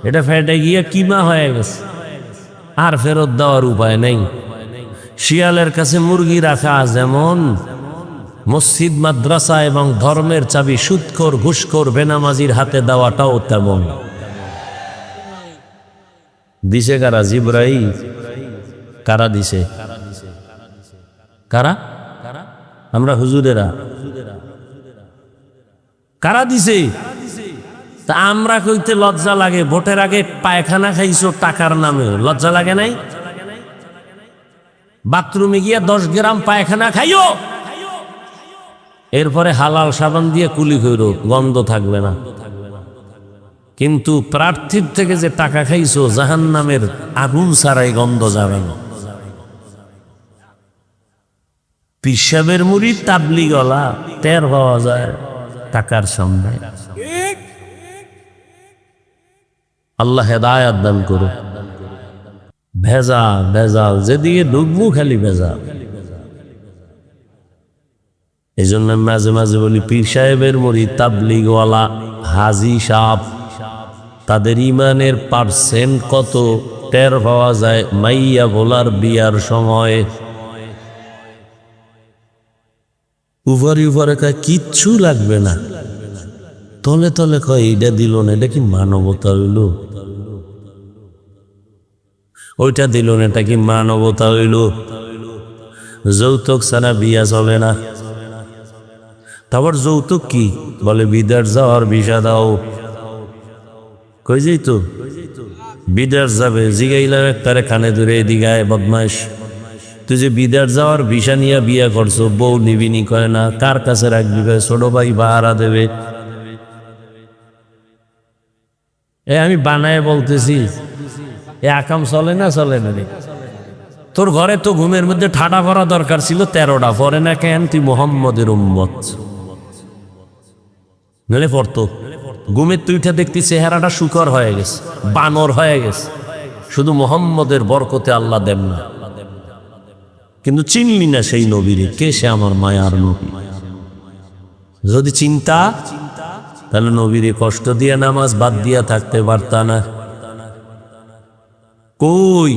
এটা ফেটে গিয়ে কিমা হয়ে গেছে, আর ফেরত দেওয়ার উপায় নেই। শিয়ালের কাছে মুরগি রাখা যেমন মসজিদ মাদ্রাসা এবং ধর্মের চাবি সুদখোর ঘুষখোর বেনামাজির হাতে দেওয়াটাও তেমন। দিছে কারা? জিবরাইল। কারা দিছে? কারা? আমরা হুজুরেরা। কারা দিছে? তা আমরা কইতে লজ্জা লাগে, ভোটের আগে পায়খানা খাইছো টাকার নামে, লজ্জা লাগে নাই? বাথরুমে গিয়া 10 গ্রাম পায়খানা খাইও, এরপরে হালাল সাবান দিয়ে কুলি কইরো, গন্ধ থাকবে না। কিন্তু প্রার্থীর থেকে যে টাকা খাইছো, জাহান্নামের আগুন ছাড়াই গন্ধ যাবে না। পিসাবের মুড়ি তাবলি গলা টের পাওয়া যায় টাকার সামনে। আল্লাহ হেদায়াত দান করো। ভেজাল ভেজাল, যেদিকে ঢুকবো খালি ভেজাল। এই জন্য মাঝে মাঝে বলি, পীর সাহেবের মুড়ি তাবলিগওয়ালা হাজি সাহেব, তাদের ইমানের পার্সেন্ট কত টের পাওয়া যায় মাইয়া ভোলার বিয়ার সময়। উপরে উপরে কয় কিচ্ছু লাগবে না, তলে তলে কয় এইটা দিল না, এটা কি মানবতা হইল? ওইটা দিল না, এটা কি মানবতা হইল? যৌতুক ছাড়া বিয়া চলে না। তারপর যৌতুক কি বলে? বিদেশ যাওয়ার ভিসা দাও। কই যাই তো বিদেশ যাবে, জিগাইলাম একটারে কানে ধরে, এদিগায় বদমাইশ, তুই যে বিদেশ যাওয়ার ভিসা নিয়ে বিয়া করছো, বউ নিবিনি? কয় না। কার কাছে রাখবি? ছোট ভাই ভাড়া দেবে। আমি বানায় বলতেছি, এ আকাম চলে না? চলে না রে। তোর ঘরে তো ঘুমের মধ্যে ঠাডা ভরা দরকার ছিল, 13টা পরে না কেন? তুই মোহাম্মদের উম্মত, নইলে পড়তো। ঘুমের তুইটা দেখতি চেহারাটা শুকর হয়ে গেছে, বানর হয়ে গেছে, শুধু মোহাম্মদের বরকতে আল্লাহ দেন না। কিন্তু চিনলি না সেই নবীরে, কে সে? আমার মায়ার নবী। যদি চিন্তা, তাহলে নবীরে কষ্ট দিয়ে নামাজ বাদ দিয়া থাকতে পারতা না। কই,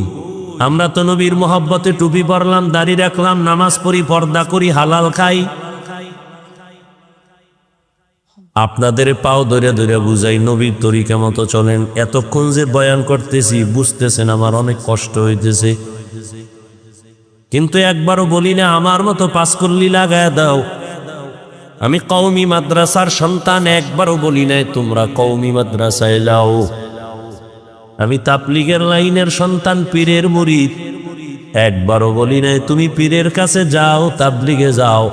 আমরা তো নবীর মোহাব্বতে টুপি পরলাম, দাড়ি রাখলাম, নামাজ পড়ি, পর্দা করি, হালাল খাই। আপনাদের পাও ধরে ধরে বুঝাই, নবীর তরিকা মতো চলেন। এতক্ষণ যে বয়ান করতেছি, বুঝতেছেন আমার অনেক কষ্ট হইতেছে, কিন্তু একবারও বলি না আমার মতো পাঁচকল্লি লাগায় দাও। আমি কওমি মাদ্রাসার সন্তান, একবারও বলি নাই তোমরা কওমি মাদ্রাসায় যাও। আমি তাবলীগের লাইনের সন্তান, পীরের মুরিদ, একবারও বলি নাই তুমি পীরের কাছে যাও, তাবলীগে যাও।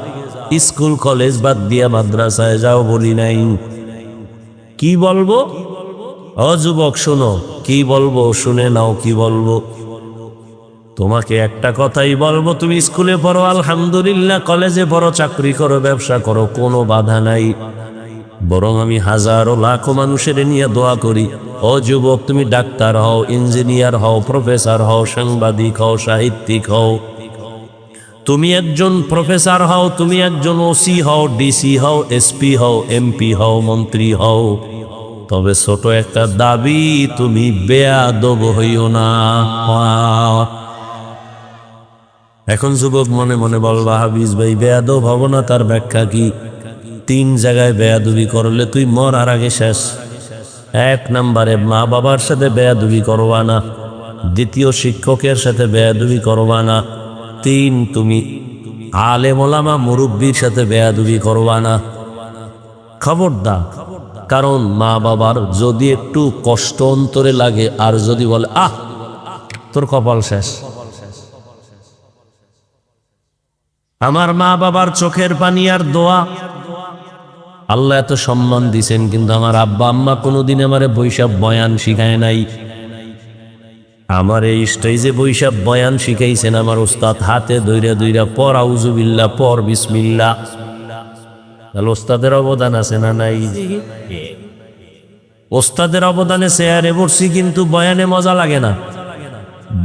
স্কুল কলেজ বাদ দিয়া মাদ্রাসায় যাও বলি নাই। কি বলবো? ও যুবক শোনো, কি বলবো শুনে নাও। কি বলবো? তোমাকে একটা কথাই বলবো, তুমি স্কুলে পড়ো আলহামদুলিল্লাহ, কলেজে পড়ো, চাকরি করো, ব্যবসা করো, কোনো বাধা নাই। বরং আমি হাজারো লাখো মানুষের নিয়ে দোয়া করি, ও যুবক তুমি ডাক্তার হও, ইঞ্জিনিয়ার হও, প্রফেসর হও, সাংবাদিক হও, সাহিত্যিক হও, তুমি একজন প্রফেসর হও, তুমি একজন ওসি হও, ডিসি হও, এসপি হও, এমপি হও, মন্ত্রী হও, তবে ছোট একটা দাবি, তুমি বেয়াদব হইও না। এখন যুবক মনে মনে বলবা, হাফিজ ভাই বেয়াদব হব না, তার ব্যাখ্যা কি? 3 জায়গায় বেয়াদবি করলে তুই মরার আগে শেষ। 1 নম্বরে মা বাবার সাথে বেয়াদবি করবা না, 2 শিক্ষকের সাথে বেয়াদবি করবা না, 3 তুমি আলেম ওলামা মুরব্বির সাথে বেয়াদবি করবা না। খবরদার, কারণ মা বাবার যদি একটু কষ্ট অন্তরে লাগে, আর যদি বলে আহ তোর কপাল শেষ। আমার মা বাবার চোখের পানি আর দোয়া, আল্লাহ এত সম্মান দিছেন, কিন্তু আমার আব্বা আম্মা কোনোদিন আমারে বৈশাখ বয়ান শিখায় নাই। আমার এই স্টেজে বৈশাখ বয়ান শিখাইছেন আমার ওস্তাদ, হাতে দইরা দইরা পর আউযুবিল্লাহ, পর বিসমিল্লাহ। তাহলে ওস্তাদের অবদান আছে না নাই? ওস্তাদের অবদানে চেয়ারে বসছি, কিন্তু বয়ানে মজা লাগে না।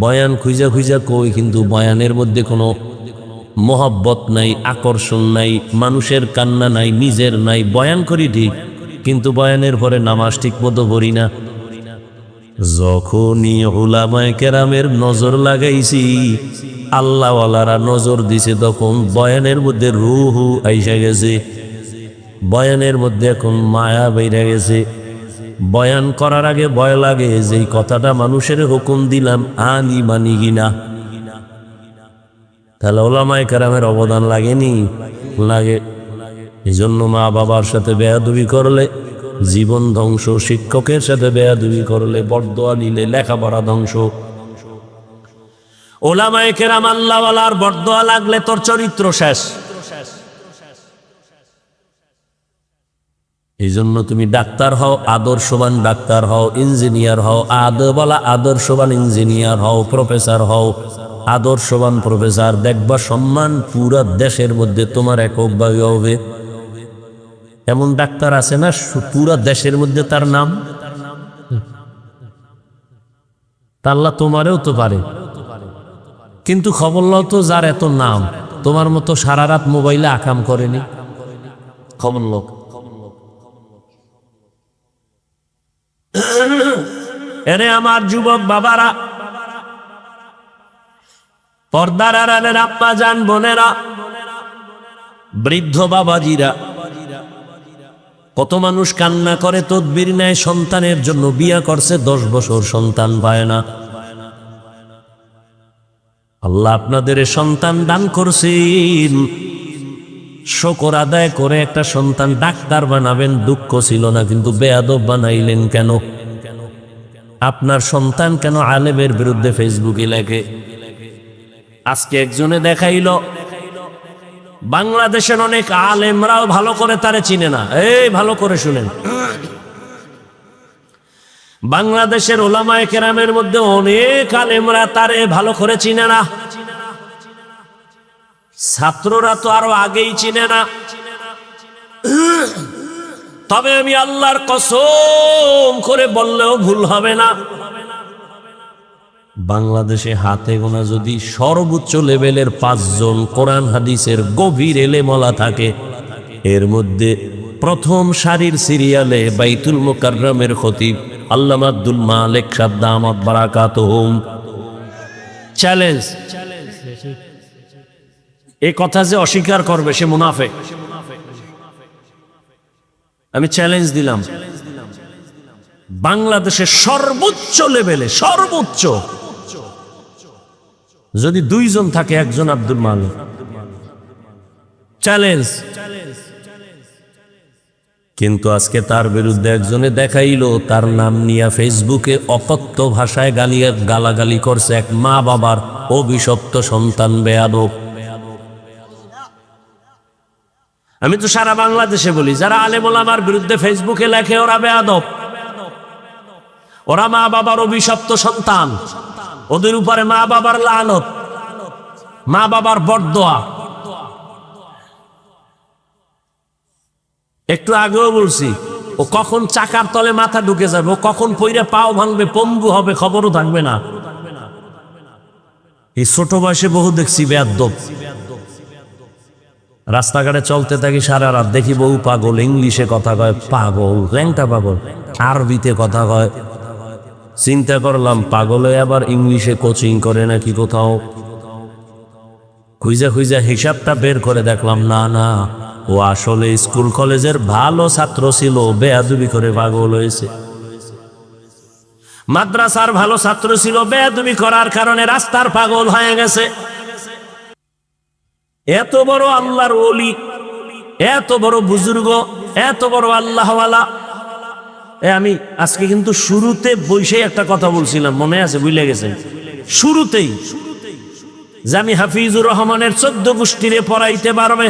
বয়ান খুঁজা খুঁজা কই, কিন্তু বয়ানের মধ্যে কোনো মোহাব্বত নাই, আকর্ষণ নাই, মানুষের কান্না নাই, নিজের নাই। বয়ান করি ঠিক, কিন্তু বয়ানের পরে নামাজ ঠিক মতো পড়ি না। যখনই উলামায়ে কেরামের নজর লাগাইছি, আল্লাহওয়ালারা নজর দিছে, তখন বয়ানের মধ্যে রূহু আইসা গেছে, বয়ানের মধ্যে এখন মায়া বেড়ে গেছে। বয়ান করার আগে ভয় লাগে যে এই কথাটা মানুষের হুকুম দিলাম, আনি মানি কিনা। তাহলে উলামায়ে কেরামের অবদান লাগেনি? লাগে। এই জন্য মা বাবার সাথে বেয়াদবি করলে জীবন ধ্বংস, শিক্ষকের সাথে বেয়াদবি করলে, বরদোয়া নিলে লেখাপড়া ধ্বংস। উলামায়ে কেরাম আল্লাহওয়ালার বরদোয়া লাগলে তোর চরিত্র শেষ। এই জন্য তুমি ডাক্তার হও, আদর্শবান ডাক্তার হও, ইঞ্জিনিয়ার হও, আদর্শবান ইঞ্জিনিয়ার হও, প্রফেসর হও, আদর্শবান প্রফেসর। দেখবা সম্মান পুরা দেশের মধ্যে তোমার এককভাবে হবে। এমন ডাক্তার আছে না পুরা দেশের মধ্যে তার নাম? আল্লাহ তোমারেও তো পারে, কিন্তু খবর লও তো যার এত নাম তোমার মতো সারা রাত মোবাইলে আকাম করেনি। খবর লোক এরে আমার যুবক বাবারা, পর্দার আড়ালের আম্মা জান বোনেরা, বৃদ্ধ বাবাজিরা, কত মানুষ কান্না করে, তদবির নেয় সন্তানের জন্য, বিয়া করছে 10 বছর সন্তান পায় না। আল্লাহ আপনাদের সন্তান দান করছেন, শুকর আদায় করে একটা সন্তান ডাক্তার বানাবেন, দুঃখ ছিল না, কিন্তু বেয়াদব বানাইলেন কেন? আপনার সন্তান কেন আলেমের বিরুদ্ধে ফেসবুকে লেখে? আজকে একজনে দেখাইল বাংলাদেশের অনেক আলেমরাও ভালো করে তারে চিনে না। এই ভালো করে শুনেন, বাংলাদেশের উলামায়ে কেরামের মধ্যে অনেক আলেমরা তারে ভালো করে চিনে না। ছাত্ররা তো আরো আগেই চিনে না। তবে আমি আল্লাহর কসম করে বললেও ভুল হবে না, বাংলাদেশে হাতে গোনা যদি সর্বোচ্চ লেভেলের 5 জন কোরআন হাদিসের গভীর এলেমওয়ালা থাকে, এর মধ্যে প্রথম সারির সিরিয়ালে বাইতুল মুকাররমের খতিব আল্লামা আব্দুল মালিক সাহেব দামাত বারাকাতুহুম। চ্যালেঞ্জ, এই কথা যে অস্বীকার করবে সে মুনাফিক। আমি চ্যালেঞ্জ দিলাম, বাংলাদেশের সর্বোচ্চ লেভেলে, সর্বোচ্চ যদি 2 জন থাকে, একজন আব্দুল মালিক। চ্যালেঞ্জ। কিন্তু আজকে তার বিরুদ্ধে একজনে দেখাইলো, তার নাম নিয়ে ফেসবুকে অকথ্য ভাষায় গালাগালি করছে এক মা বাবার অভিশপ্ত সন্তান বেয়াদব। আমি তো সারা বাংলাদেশে বলি, যারা আলেম ওলামার বিরুদ্ধে ফেসবুকে লেখে ওরা বেয়াদব, ওরা মা বাবার অভিশপ্ত সন্তান, ওদের উপরে মা বাবার লানত, মা বাবার বরদোয়া। একটু আগেও বলছি, ও কখন চাকার তলে মাথা ঢুকে যাবে, ও কখন পইরা পাও ভাঙবে, পঙ্গু হবে, খবরও থাকবে না। এই ছোট বয়সে বহু দেখছি বেয়াদব। রাস্তাঘাটে চলতে থাকি সারা রাত, দেখি বহু পাগল, ইংলিশে কথা কয়, পাগল ল্যাংটা পাগল, আরবিতে কথা কয়। চিন্তা করলাম পাগলে আবার ইংলিশে কোচিং করে নাকি কোথাও। খুঁজা খুঁজা হিসাবটা বের করে দেখলাম, না না, ও আসলে স্কুল কলেজের ভালো ছাত্র ছিল, বেয়াদবি করে পাগল হয়েছে। মাদ্রাসার ভালো ছাত্র ছিল, বেয়াদবি করার কারণে রাস্তার পাগল হয়ে গেছে। এত বড় আল্লাহর ওলি, এত বড় বুজুর্গ, এত বড় আল্লাহওয়ালা। আমি আজকে কিন্তু শুরুতে বসে একটা কথা বলছিলাম, মনে আছে? ভুলে গেছেন শুরুতেই, যে আমি হাফিজুর রহমানের 14 গোষ্ঠীরে পড়াইতে পারবে।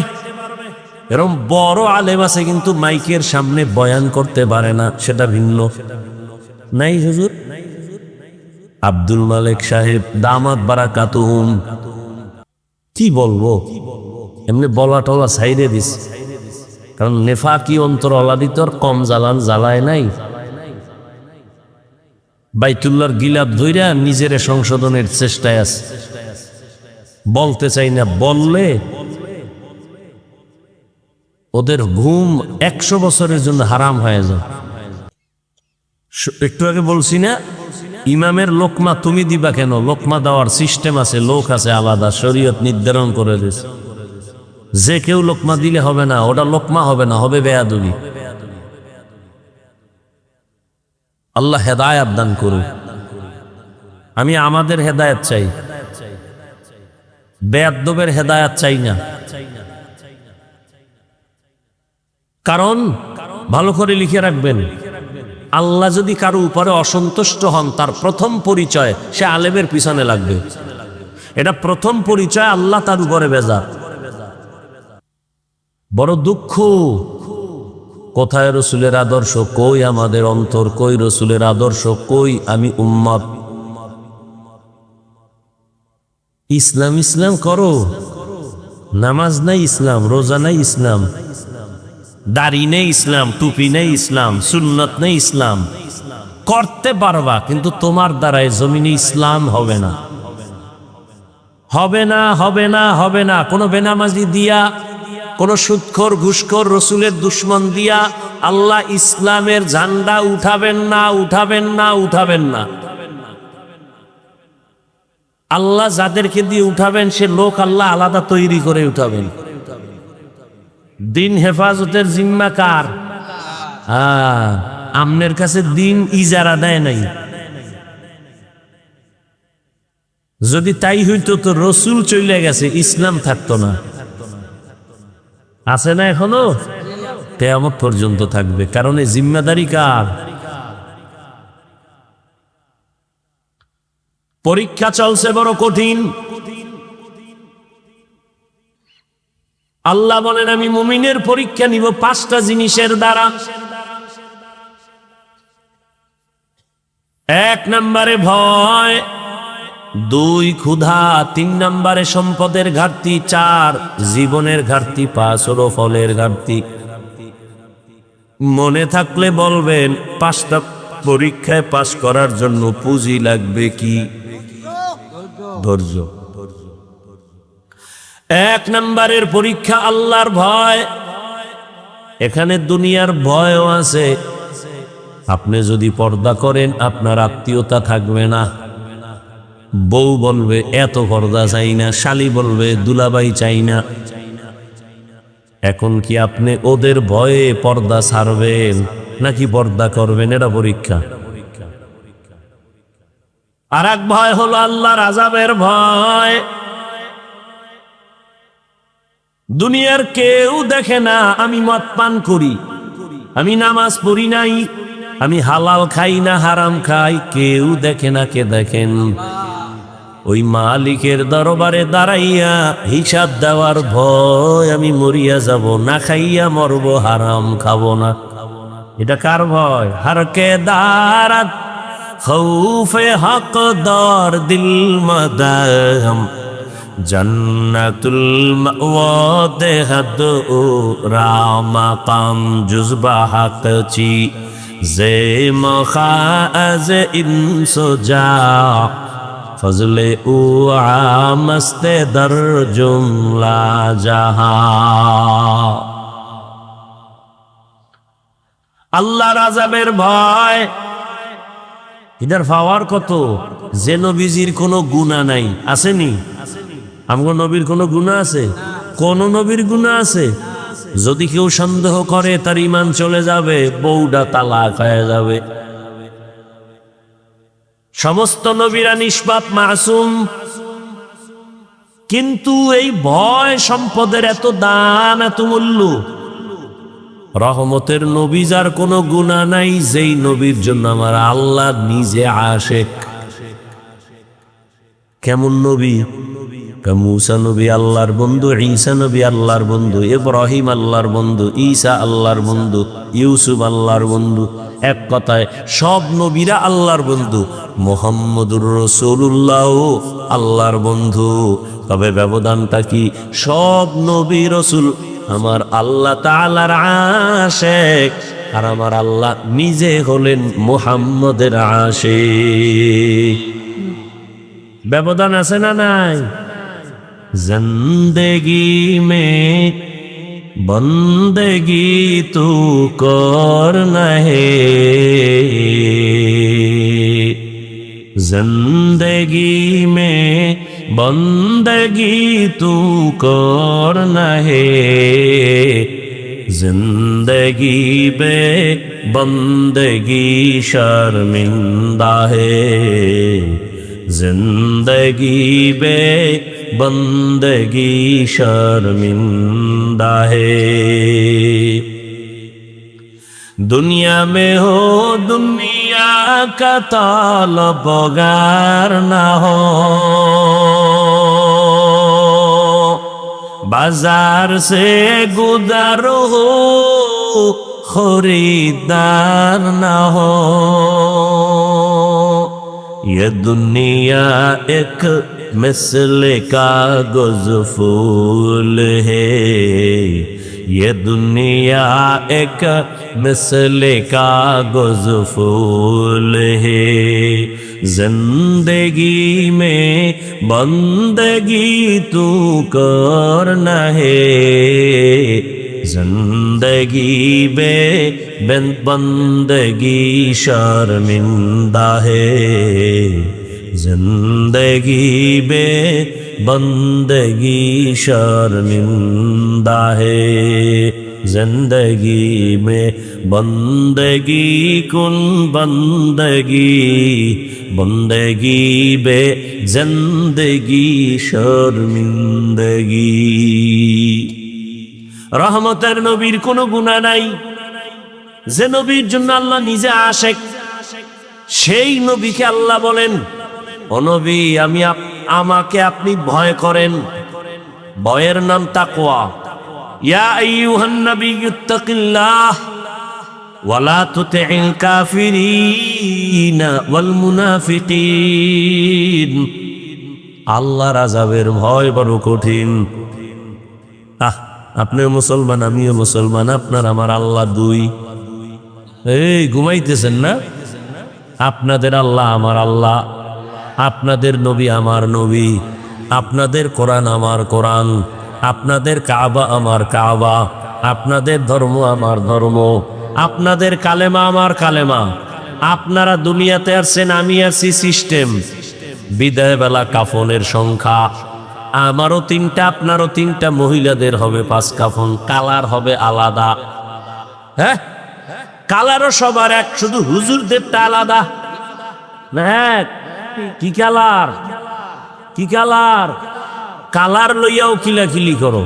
এরকম বড় আলেম আছে, কিন্তু মাইকের সামনে বয়ান করতে পারে না, সেটা ভিন্ন। নাই হুজুর, আব্দুল মালিক সাহেব দামাত বারাকাতুহুম। কি বলবো, এমনি বলা টলা সাইডে দিস, কারণ নেফাকি অন্তর অলাদি তোর কম জ্বালায় নাই। বাইতুল্লাহর গিলাপ ধইরা নিজের সংশোধনের চেষ্টায় আছে, বলতে চাই না, বললে ওদের ঘুম 100 বছরের জন্য হারাম হয়ে যায়। একটু আগে বলছি না, ইমামের লোকমা তুমি দিবা কেন? লোকমা দেওয়ার সিস্টেম আছে, লোক আছে আলাদা, শরীয়ত নির্ধারণ করে দিয়েছে। যে কেউ লোকমা দিলে হবে না, ওটা লোকমা হবে না, হবে বেয়াদবি। আল্লাহ হেদায়েত দান করুন। আমি আমাদের হেদায়েত চাই, বেয়াদবের হেদায়েত চাই না। কারণ ভালো করে লিখে রাখবেন, আল্লাহ যদি কারো উপরে অসন্তুষ্ট হন, তার প্রথম পরিচয় সে আলেমের পিছনে লাগবে। এটা প্রথম পরিচয়, আল্লাহ তার উপরে বেজার। বড় দুঃখ, কোথায় রসুলের আদর্শ, কই আমাদের অন্তর, কই রসুলের আদর্শ, কই আমি উম্মত। ইসলাম ইসলাম করো, নামাজ নাই ইসলাম, রোজা নাই ইসলাম, দাড়ি নেই ইসলাম, টুপি নেই ইসলাম, সুন্নত নেই ইসলাম। করতে পারবা, কিন্তু তোমার দ্বারাই জমিনে ইসলাম হবে না, হবে না, হবে না, হবে না। কোনো বেনামাজি দিয়া, কোন সুদখোর ঘুষখোর রসুলের দুশ্মন দিয়া আল্লাহ ইসলামের ঝান্ডা উঠাবেন না, উঠাবেন না, উঠাবেন না। আল্লাহ যাদেরকে দিয়ে উঠাবেন সে লোক আল্লাহ আলাদা তৈরি করে উঠাবেন। দিন হেফাজতের জিম্মা কার? আমনের কাছে দিন ইজারা দেয় নাই। যদি তাই হইতো তো রসুল চলে গেছে, ইসলাম থাকতো না। আছে না এখনো? কিয়ামত পর্যন্ত থাকবে, কারণ এই জিম্মাদারি কার? পরীক্ষা চলছে বড় কঠিন। আল্লাহ বলেন আমি মুমিনের পরীক্ষা নিব 5টা জিনিসের দ্বারা। 1 নম্বরে ভয়, 2 ক্ষুধা, 3 নম্বরে সম্পদের ঘাটতি, 4 জীবনের ঘাটতি, 5 হলো ফলের ঘাটতি। মনে থাকলে বলবেন 5টা পরীক্ষায় পাশ করার জন্য পুঁজি লাগবে কি? ধৈর্য। 1 নম্বরের পরীক্ষা আল্লাহর ভয়। এখানে দুনিয়ার ভয়ও আছে। আপনি যদি পর্দা করেন আপনার আত্মীয়তা থাকবে না। বউ বলবে এত পর্দা চাই না, শালি বলবে দুলাভাই চাই না। এখন কি আপনি ওদের ভয়ে পর্দা ছাড়বেন নাকি পর্দা করবেন? এটা পরীক্ষা। আর এক ভয় হলো আল্লাহর আযাবের ভয়। দুনিয়ার কেউ দেখে না আমি মদ পান করি, আমি নামাজ পড়ি নাই, আমি হালাল খাই না হারাম খাই, কেউ দেখে না। কে দেখেন? ওই মালিকের দরবারে দাঁড়াইয়া হিসাব দেওয়ার ভয়, আমি মরিয়া যাব, না খাইয়া মরব, হারাম খাবো না। এটা কার ভয়? হরকে দারাত খৌফে হক দর দিল মদাম জন্নাতুল মাওয়াদে হাদ রামাকাম জুজবা হক চি জে মখাজ ইনসোজা ফজলে উ আমস্তে দর জুমলা জাহা। আল্লাহর আযাবের ভয়। এটার পাওয়ার কত? যে নবীজির কোনো গুনাহ নাই, আসেনি? আমগো নবীর কোনো গুনাহ আছে? কোন নবীর গুনাহ আছে? যদি কেউ সন্দেহ করে তার ঈমান চলে যাবে, বউটা তালাক হয়ে যাবে। সমস্ত নবীরা নিষ্পাপ মাসুম, কিন্তু এই ভয় সম্পদের এত দাম, এত মূল্য। রহমতের নবী যার কোনো গুনাহ নাই, যেই নবীর জন্য আমার আল্লাহ নিজে আশেক। কেমন নবী? মুসা নবী আল্লাহর বন্ধু, ঈসা নবী আল্লাহর বন্ধু, ইব্রাহিম আল্লাহর বন্ধু, ঈসা আল্লাহর বন্ধু, ইউসুফ আল্লাহর বন্ধু, এক কথায় সব নবীরা আল্লাহর বন্ধু, মুহাম্মদুর রাসূলুল্লাহ আল্লাহর বন্ধু। তবে ব্যবধানটা কি? সব নবী রাসূল আমার আল্লাহ তাআলার আশিক, আর আমার আল্লাহ নিজে হলেন মুহাম্মদের আশিক। ব্যবধান আছে না নাই? জিন্দেগি মে বন্দেগি তু করনা হে, जिंदगी में बंदगी तू करना है, जिंदगी बे बंदगी शर्मिंदा है, जिंदगी बे बंदगी शर्मिंदा है। दुनिया में हो दुनिया का तालबगार ना हो, बाजार से गुजर हो खरीदार ना हो, ये दुनिया एक मिसल कागज फूल है, ये दुनिया एक मिसल कागज फूल है, जिंदगी में बंदगी तू करना है, जिंदगी बे बंदगी शर्मिंदा है, जिंदगी बे बंदगी शर्मिंदा है, जिंदगी में बंदगी कुन बंदगी, बंदगी बे जिंदगी शर्मिंदगी। रहमतेर नबीर कोनो गुनाह নাই, যে নবীর জন্য আল্লাহ নিজে আশিক, সেই নবীকে আল্লাহ বলেন, ও নবী আমি আমাকে আপনি ভয় করেন। ভয়ের নাম তাকওয়া। ইয়া আইয়ুহান নাবিয়্যুত্তাকিল্লাহ ওয়া লা তুতি'ল কাফিরিনা ওয়াল মুনাফিকিন। আল্লাহর আযাবের ভয় বড় কঠিন। আপনিও মুসলমান, আমিও মুসলমান, আপনার আমার আল্লাহ দুই। এই ঘুমাইতেছেন না? আপনাদের আল্লাহ আমার আল্লাহ, আপনাদের নবী আমার নবী, আপনাদের কোরআন আমার কোরআন, আপনাদের কাবা আমার কাবা, আপনাদের ধর্ম আমার ধর্ম, আপনাদের কালেমা আমার কালেমা। আপনারা দুনিয়াতে আসছেন, আমি আছি সিস্টেম। বিদায় বেলা কাফনের সংখ্যা আমারও 3টা, আপনারও 3টা, মহিলাদের হবে 5 কাফন, কালার হবে আলাদা। হ্যাঁ, কালারও সবার এক, শুধু হুজুরদেরটা আলাদা। হ্যাঁ, কি কালার? কি কালার? কালার লইয়াও কিলাকিলি করো,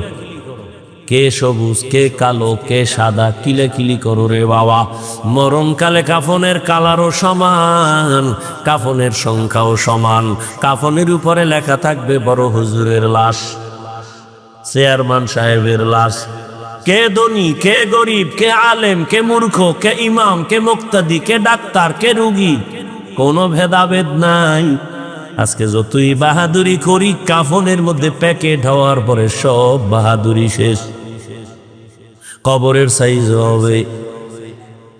কে সবুজ, কে কালো, কে সাদা, কিলাকিলি করো রে বাবা। মরণকালে কাফনের কালারও সমান, কাফনের সংখ্যাও সমান। কাফনের উপরে লেখা থাকবে বড় হুজুরের লাশ, চেয়ারম্যান সাহেবের লাশ। কে ধনী, কে গরিব, কে আলেম, কে মূর্খ, কে ইমাম, কে মুক্তাদি, কে ডাক্তার, কে রুগী, কোনো ভেদাভেদ নাই। আজকে যতই বাহাদুরি করি, কাফনের মধ্যে প্যাকেট হওয়ার পরে সব বাহাদুরি শেষ। কবরের সাইজ হবে,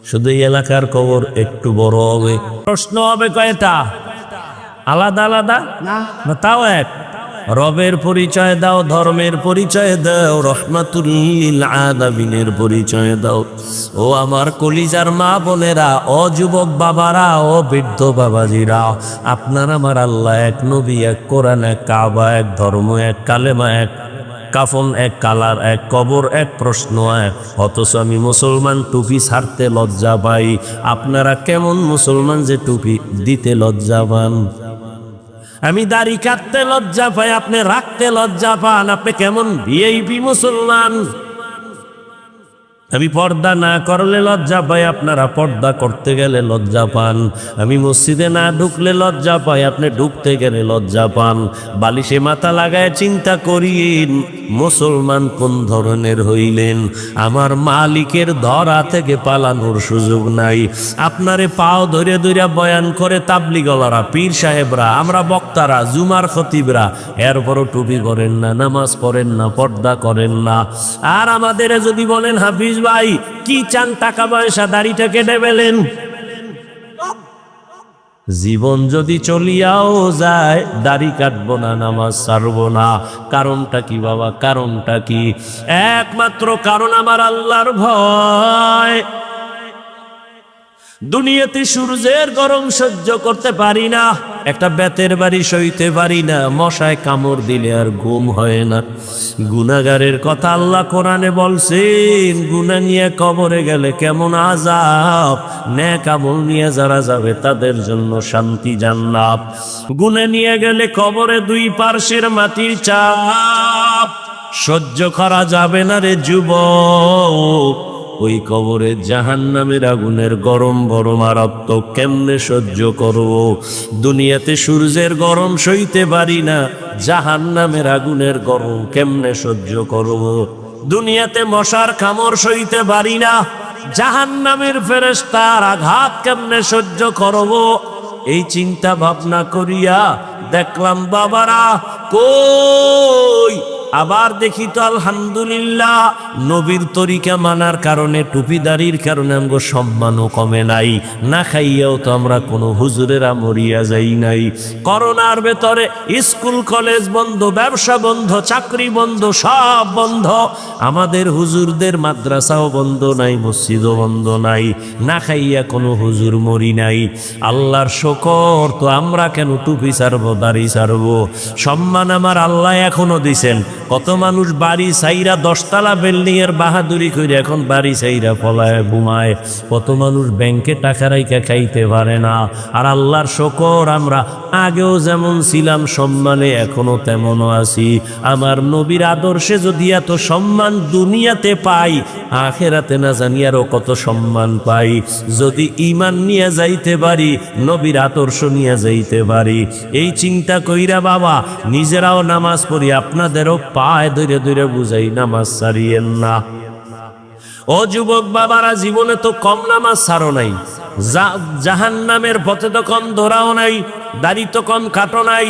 শুধু এলাকার কবর একটু বড় হবে। প্রশ্ন হবে কয়টা? আলাদা আলাদা না, তাও এক। রবের পরিচয় দাও, ধর্মের পরিচয় দাও, রহমাতুল লিল আলামিনের পরিচয় দাও। ও আমার কলিজার মা বোনেরা, ও যুবক বাবারা, ও বৃদ্ধ বাবাজিরা, আপনার আমার আল্লাহ এক, নবী এক, কোরআন এক, কাবা এক, ধর্ম এক, কালেমা এক, কাফন এক, কালার এক, কবর এক, প্রশ্ন এক। অথচ আমি মুসলমান, টুপি ছাড়তে লজ্জা পাই। আপনারা কেমন মুসলমান যে টুপি দিতে লজ্জা পান? আমি দাড়ি কাটতে লজ্জা পাই, আপনি রাখতে লজ্জা পান। আপনি কেমন ভিআইপি মুসলমান? আমি পর্দা না করলে লজ্জা পাই, আপনারা পর্দা করতে গেলে লজ্জা পান। আমি মসজিদে না ঢুকলে লজ্জা পাই, আপনি ঢুকতে গেলে লজ্জা পান। বালিশে মাথা লাগায় চিন্তা করিন মুসলমান কোন ধরনের হইলেন। আমার মালিকের ধরা থেকে পালানোর সুযোগ নাই। আপনারে পাও ধরে ধরে বয়ান করে তাবলিগলারা, পীর সাহেবরা, আমরা বক্তারা, জুমার খতিবরা, এরপরও টুপি করেন না, নামাজ পড়েন না, পর্দা করেন না। আর আমাদের যদি বলেন হাফিজ ভাই কি চান, টাকা পয়সা, দাড়িটা কেটে ফেলেন। জীবন যদি চলিয়াও যায় দাড়ি কাটবো না, নামাজ ছাড়বো না। কারণটা কি বাবা? কারণটা কি? একমাত্র কারণ আমার আল্লাহর ভয়। দুনিয়াতে সূর্যের গরম সহ্য করতে পারি না, একটা বেতের বাড়ি সইতে পারি না, মশায় কামড় দিলে আর ঘুম হয় না। গুনাহগারের কথা আল্লাহ কোরআনে বলছেন, গুনাহ নিয়ে কবরে গেলে কেমন আযাব, নেক আমল নিয়ে যারা যাবে তাদের জন্য শান্তি জান্নাত। গুনাহ নিয়ে গেলে কবরে দুই পার্শ্বের মাটির চাপ সহ্য করা যাবে না রে যুবক। ওই কবরে জাহান্নামের আগুনের গরম বড় মারাত্মক, কেমনে সহ্য করব? দুনিয়াতে সূর্যের গরম সইতে পারি না, জাহান্নামের আগুনের গরম কেমনে সহ্য করব? দুনিয়াতে মশার কামড় সইতে পারি না, জাহান্নামের ফেরেশতার আঘাত কেমনে সহ্য করব? এই চিন্তা ভাবনা করিয়া দেখলাম বাবারা কই, আবার দেখি তো আলহামদুলিল্লাহ নবীর তরিকা মানার কারণে, টুপিদারির কারণে আমগো সম্মানও কমে নাই। না খাইয়াও তো আমরা কোনো হুজুরেরা মরিয়া যাই নাই। করোনার ভেতরে স্কুল কলেজ বন্ধ, ব্যবসা বন্ধ, চাকরি বন্ধ, সব বন্ধ। আমাদের হুজুরদের মাদ্রাসাও বন্ধ নাই, মসজিদও বন্ধ নাই। না খাইয়া কোনো হুজুর মরি নাই। আল্লাহর শুকর, তো আমরা কেন টুপি ছাড়বো, দাড়ি ছাড়বো? সম্মান আমার আল্লাহ এখনো দিছেন। কত মানুষ বাড়ি সাইরা 10 তলা বিল্ডিং এর বাহাদুরি করে এখন বাড়ি সাইরা পলায় ঘুমায়। কত মানুষ ব্যাংকে টাকা রাইখা খাইতে পারে না। আর আল্লাহর শুকর, আমরা আগেও যেমন ছিলাম সম্মানে এখনো তেমনও আছি। আমার নবীর আদর্শে যদি এত সম্মান দুনিয়াতে পাই, আখেরাতে না জানি আরো কত সম্মান পাই। যদি ঈমান নিয়ে যাইতে পারি, নবীর আদর্শ নিয়ে যাইতে পারি, এই চিন্তা কইরা বাবা নিজেরাও নামাজ পড়ি, আপনাদেরও পায়ে ধরে ধরে বুঝাই নামাজ ছাড়িয়েন না। ও যুবক বাবারা, জীবনে তো কম নামাজ ছাড়ো নাই, জাহান্নামের পথে তো কম ধরাও নাই, দাড়ি তো কম কাটো নাই।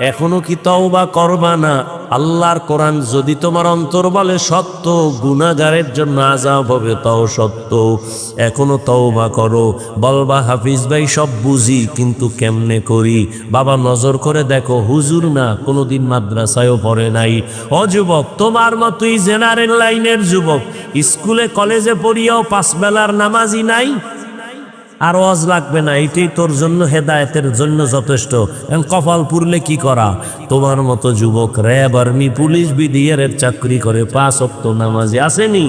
এখনো কি তওবা করবা না? আল্লাহর কোরআন যদি তোমার অন্তর বলে সত্য, গুনাহগারের জন্য আযাব হবে তাও সত্য। এখনো তওবা করো। বলবা হাফিজ ভাই সব বুঝি, কিন্তু কেমনে করি? বাবা নজর করে দেখো, হুজুর না, কোনোদিন মাদ্রাসায়ও পড়ে নাই। ও যুবক, তোমার মতোই জেনারেল লাইনের যুবক, স্কুলে কলেজে পড়িয়াও 5 বেলার নামাজি নাই। আর ওয়াজ লাগবে না, এটাই তোর জন্য হেদায়েতের জন্য যথেষ্ট। কপাল পুরলে কি করা? তোমার মতো যুবক র্যাব, আর্মি, পুলিশ, বিডিআর এর চাকরি করে, 5 ওয়াক্ত নামাজি আসেনি।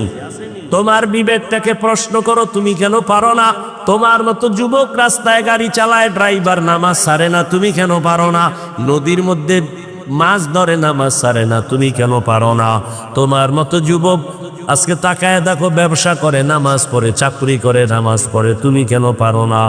তোমার বিবেকটাকে প্রশ্ন করো, তুমি কেন পারো না? তোমার মতো যুবক রাস্তায় গাড়ি চালায়, ড্রাইভার, নামাজ ছাড়ে না, তুমি কেন পারো না? নদীর মধ্যে মাছ ধরে, নামাজ ছাড়ে না, তুমি কেন পারো না? তোমার মতো যুবক আজকে তাকায় দেখো, ব্যবসা করে, নামাজ পড়ে, চাকরি করে, নামাজ পড়ে, তুমি কেন পারো না?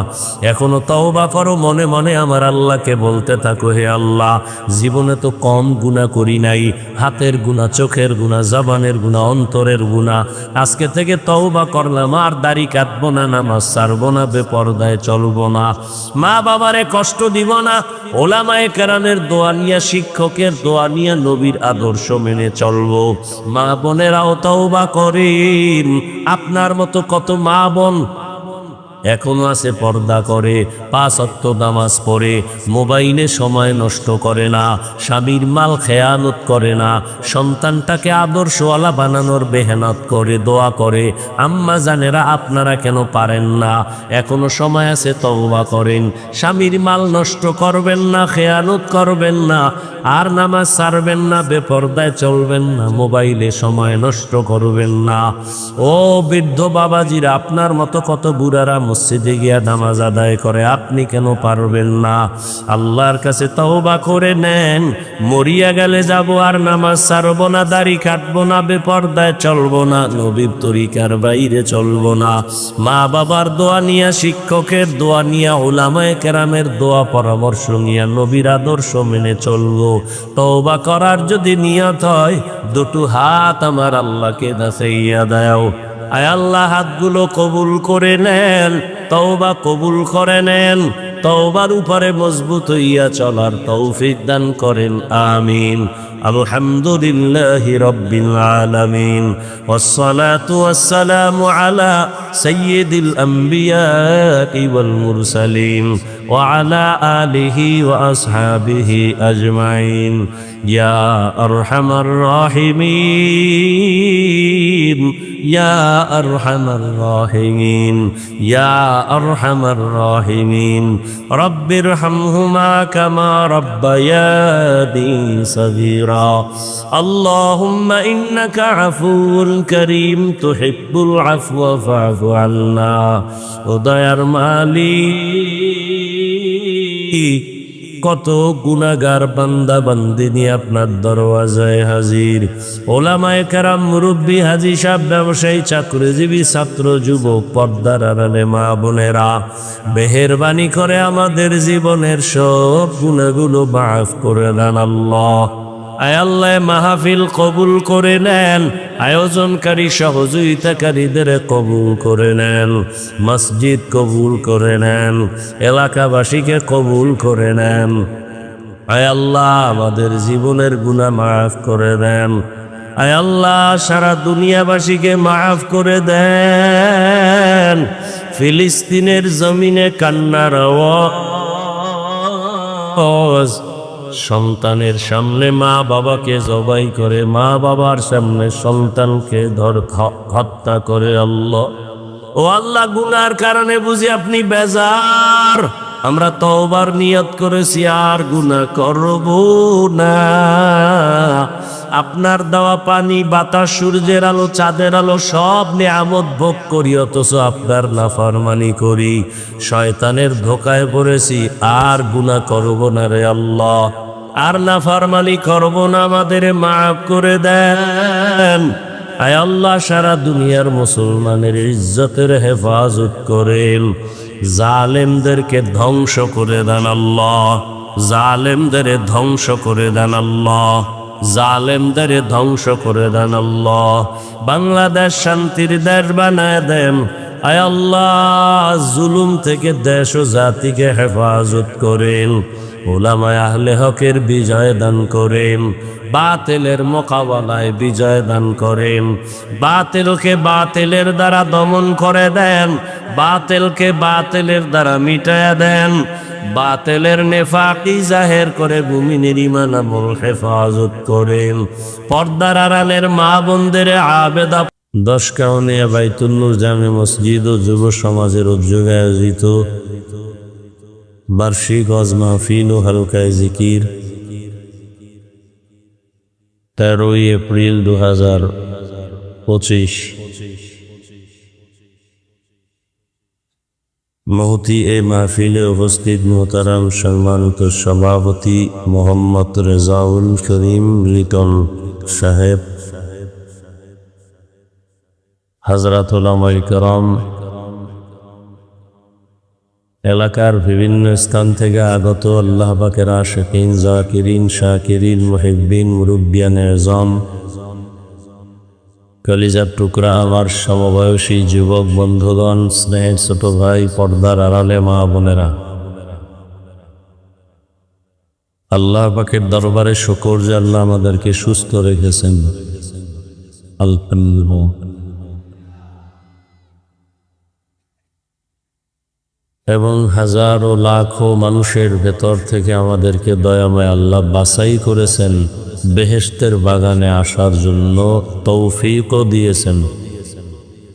এখনো তওবা করো, মনে মনে আমার আল্লাহকে বলতে থাকো, হে আল্লাহ, জীবনে তো কম গুনাহ করি নাই, হাতের গুনাহ, চোখের গুনাহ, জবানের গুনাহ, অন্তরের গুনাহ। আজকে থেকে তওবা করলাম, আর দাড়ি কাটবো না, নামাজ ছাড়বো না, বেপরদায় চলবো না, মা বাবারে কষ্ট দিব না, ওলামায়ে কেরামের দোয়া নিয়ে, শিক্ষকের দোয়া নিয়ে, নবীর আদর্শ মেনে চলবো। মা বোনেরাও তওবা করেন। আপনার মতো কত মা বোন এখনো আছে পর্দা করে, 5 ওয়াক্ত নামাজ পড়ে, মোবাইলে সময় নষ্ট করে না, স্বামীর মাল খেয়ানত করে না, সন্তানটাকে আদর্শওয়ালা বানানোর মেহনত করে, দোয়া করে। আম্মা জানেরা, আপনারা কেন পারেন না? এখনো সময় আছে, তওবা করেন। স্বামীর মাল নষ্ট করবেন না, খেয়ানত করবেন না, আর নামাজ ছাড়বেন না, বেপরদায় চলবেন না, মোবাইলে সময় নষ্ট করবেন না। ও বৃদ্ধ বাবাজিরা, আপনার মতো কত বুড়ারা মসজিদে গিয়া নামাজ আদায় করে, আপনি কেন পারবেন না? আল্লাহর কাছে তওবা করে নেন। মরিয়া গেলে যাব আর নামাজ ছাড়ব না, দাড়ি কাটবো না, বেপরদায় চলবো না, নবীর তরিকার বাইরে চলবো না, মা বাবার দোয়া নিয়া, শিক্ষকের দোয়া নিয়া, উলামায়ে কেরামের দোয়া পরামর্শ নিয়া নবীর আদর্শ মেনে চলবো। তওবা করার যদি নিয়ত হয়, দুটো হাত আমার আল্লাহকে দাসাইয়া দাও। আয় আল্লাহ, হাতগুলো কবুল করে নেন, তওবা কবুল করে নেন, তওবার উপরে মজবুত হইয়া চলার তৌফিক দান করেন, আমিন। আলহামদুলিল্লাহি রাব্বিল আলামিন, ওয়াসসালাতু ওয়াসসালামু আলা সাইয়্যিদিল আম্বিয়াই ওয়াল মুরসালিন ওয়া আলা আলিহি ওয়া আসহাবিহি আজমাইন। ইয়া আরহামার রাহিমিন, ইয়া আরহামার রাহিমিন, ইয়া আরহামার রাহিমিন। রব্বিরহামহুমা কামা রাব্বায়ানি সগীরা। আল্লাহুম্মা ইন্নাকা আফুউন কারীম তুহিব্বুল আফওয়া ফা'ফু আন্না। ও দয়ার মালিক, কত গুনাহগার বান্দা বান্দিনী আপনার দরওয়াজায় হাজির। ওলামায়ে কেরাম, মুরব্বী, হাজী সাহেব, ব্যবসায়ী, চাকরিজীবী, ছাত্র, যুবক, পর্দার আড়ালে মা বোনেরা, মেহেরবানি করে আমাদের জীবনের সব গুনাহগুলো মাফ করে দেন আল্লাহ। আয় আল্লাহ, মাহফিল কবুল করে নেন, আয়োজনকারী সহযোগিতাকারীদের কবুল করে নেন, মসজিদ কবুল করে নেন, এলাকাবাসীকে কবুল করে নেন। আয় আল্লাহ, আমাদের জীবনের গুনাহ মাফ করে দেন। আয় আল্লাহ, সারা দুনিয়াবাসীকে মাফ করে দেন। ফিলিস্তিনের জমিনে কান্নার আওয়াজ, সন্তানের সামনে মা বাবাকে জবাই করে, মা বাবার সামনে সন্তানকে হত্যা করে। আল্লাহ, ও আল্লাহ, গুনার কারণে বুঝি আপনি বেজার। আমরা তওবার নিয়ত করেছি, আর গুনাহ করব না। আপনার দেওয়া পানি, বাতাস, সূর্যের আলো, চাঁদের আলো, সব নিয়ামত ভোগ করি, অথচ আপনার নাফরমানি করি, শয়তানের ধোকায় পড়েছি। আর গুনাহ করব না রে আল্লাহ, আর নাফরমানি করব না, আমাদের মাফ করে দেন। আয় আল্লাহ, সারা দুনিয়ার মুসলমানের ইজ্জতের হেফাজত করেন, জালেমদেরকে ধ্বংস করে দেন আল্লাহ, জালেমদের ধ্বংস করে দেন আল্লাহ, জালেমদের ধ্বংস করে দেন আল্লাহ। বাংলাদেশ শান্তির দেশ বানায় দেন। আয় আল্লাহ, জুলুম থেকে দেশ ও জাতিকে হেফাজত করেন। উলামায়ে আহলে হকের বিজয় দান করেন, বাতিলের মোকাবেলায় বিজয় দান করেন, বাতিলকে বাতিলের দ্বারা দমন করে দেন, বাতিলকে বাতিলের দ্বারা মিটায়া দেন, বাতিলের নেফাকি জাহের করে মুমিনের ঈমান আমল হেফাজত করেন। পর্দার আড়ালের মা বোনদের আবেদা 10 কাউনিয়া বাইতুল নূর জামে মসজিদ ও যুব সমাজের উদ্যোগে আয়োজিত বার্ষিক ওয়াজ মাহফিল ও হালকায়ে জিকির 13 এপ্রিল 2025। মহতি এ মাহফিলে উপস্থিত মোহতারাম সম্মানিত সভাপতি মোহাম্মদ রেজাউল করিম লিটন সাহেব, হযরত উলামায়ে কেরাম, এলাকার বিভিন্ন স্থান থেকে আগত আল্লাহ পাকের আশিকিন, জাকিরিন, শাকিরিন, মুহিব্বিন, মুরব্বিয়ানে আযম, কলিজার টুকরা আমার সমবয়সী যুবক বন্ধুগণ, স্নেহের ছোট ভাই, পর্দার আড়ালে মা বোনেরা, আল্লাহ পাকের দরবারে শুকর যে আল্লাহ আমাদেরকে সুস্থ রেখেছেন, আলহামদুলিল্লাহ। এবং হাজারো লাখো মানুষের ভেতর থেকে আমাদেরকে দয়াময় আল্লাহ বাছাই করেছেন, বেহেশতের বাগানে আসার জন্য তৌফিকও দিয়েছেন।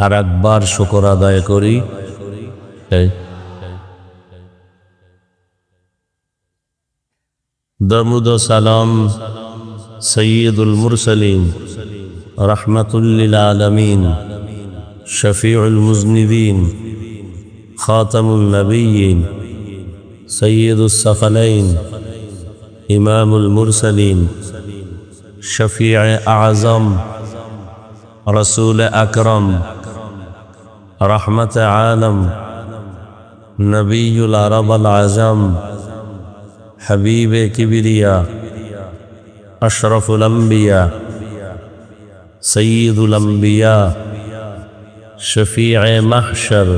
আর একবার শুকর আদায় করি। দরুদ ও সালাম সৈয়দুল মুরসালিন, রাহমাতুল লিল আলামিন, শফিউল মুজনিবিন, খাতামুন নবিয়্যিন, সাইয়্যিদুস সাকালাইন, ইমামুল মুরসালিন, শফিয়ে আযম, রসুল আকরম, রহমত আলম, নবিয়ুল আরব আল আজম, হাবিবে কিবরিয়া, আশরফুল আম্বিয়া, সৈয়দুল আম্বিয়া, শফিয়ে মাহশর,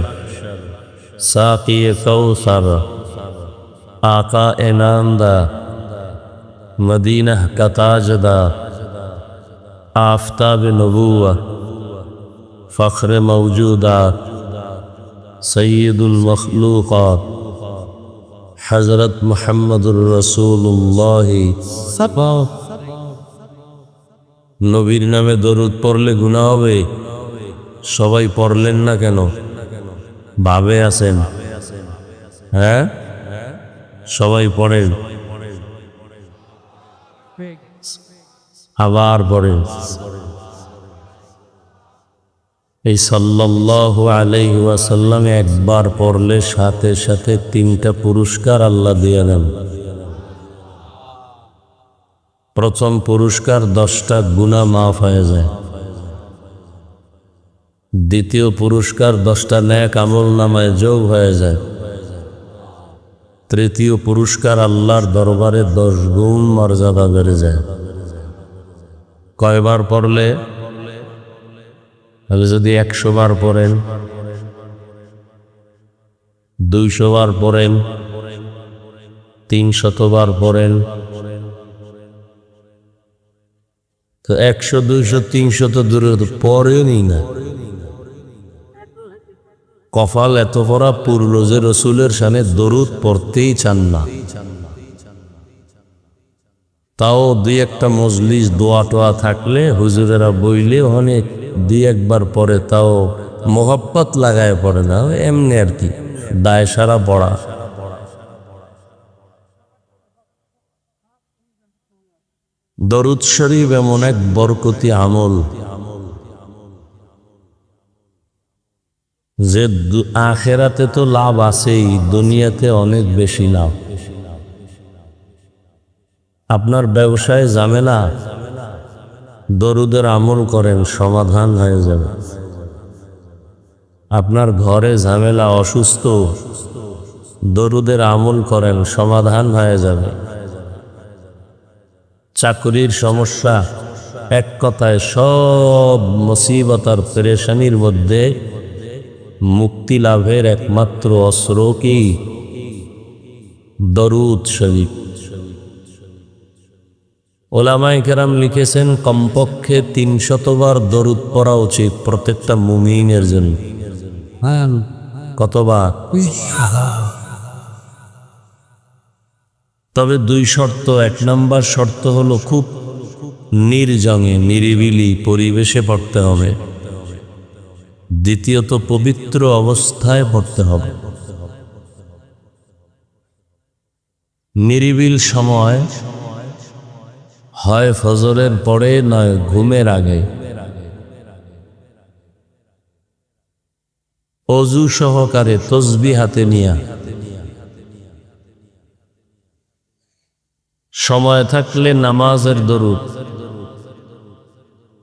সাকি কৌসর, आका एनांदा, मदीना का ताजदा, आफताब नबूवा, फ़ख्र मौजूदात, सैयदुल मखलूक़ात, हज़रत मुहम्मदुर रसूलुल्लाह। নবীর নামে দরুদ পড়লে গুনাহ হবে। সবাই পড়লেন না কেন? ভাবে আছেন? হ্যাঁ, সবাই পড়েন, আবার পড়েন। এই সাল্লাল্লাহু আলাইহি ওয়াসাল্লাম একবার পড়লে সাথে সাথে 3টা পুরস্কার আল্লাহ দিয়ে দেন। প্রথম পুরস্কার 10টা গুনাহ মাফ হয়ে যায়। দ্বিতীয় পুরস্কার 10টা নেক আমল নামায় যোগ হয়ে যায়। তৃতীয় পুরস্কার আল্লাহর দরবারে 10 গুণ মর্যাদা বেড়ে যায়। কয়বার পড়লে? তাহলে যদি 100 বার পড়েন, 200 বার পড়েন, 300 বার পড়েন, তো 100, 200, 300 তো দূরে পরেও নি না। কপাল এত পড়া পুরলো যে রসুলের শানে দরুদ পড়তেই চান না। তাও 2-1টা মজলিস দোয়া টোয়া থাকলে হুজুরেরা বইলে অনেক 2-1 বার পরে, তাও মোহাব্বত লাগায় পড়ে না, এমনি আর কি, দায় সারা পড়া। দরুদ শরীফ এমন এক বরকতি আমল যে আখেরাতে তো লাভ আছেই, দুনিয়াতে অনেক বেশি লাভ। আপনার ব্যবসায় ঝামেলা, দরুদের আমল করেন, সমাধান হয়ে যাবে। আপনার ঘরে ঝামেলা, অসুস্থ, দরুদের আমল করেন, সমাধান হয়ে যাবে। চাকরির সমস্যা, এক কথায় সব মুসিবত আর পেরেশানির মধ্যে মুক্তি লাভের একমাত্র অস্ত্র কি? দরুদ শরীফ। ওলামায়ে কেরাম লিখেছেন কমপক্ষে 300 বার দরুদ পড়া উচিত প্রত্যেকটা মুমিনের জন্য। কতবার? তবে 2 শর্ত। 1 নম্বর শর্ত হলো খুব নির্জনে নিরিবিলি পরিবেশে পড়তে হবে। দ্বিতীয়ত পবিত্র অবস্থায় পড়তে হবে। নিরিবিল সময় হয় ফজরের পরে, নয় ঘুমের আগে। অজু সহকারে তসবিহ হাতে নিয়া, সময় থাকলে নামাজের দরুদ,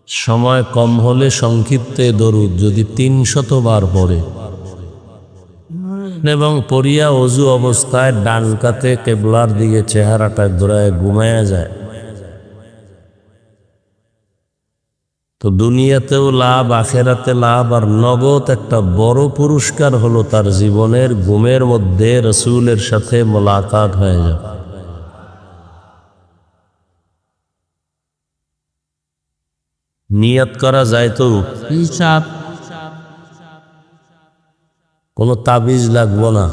সময় কম হলে সংক্ষিপ্তে দরুদ যদি 300 বার পড়ে, এবং পড়িয়া অজু অবস্থায় ডান কাতে কেবলার দিকে চেহারাটা ঘুরায় ঘুমায়া যায়, তো দুনিয়াতেও লাভ, আখেরাতে লাভ। আর নগদ একটা বড় পুরস্কার হলো তার জীবনের ঘুমের মধ্যে রসুলের সাথে মোলাকাত হয়ে যাবে। নিয়ত করা যায় তো, কোনো তাবিজ লাগবো না,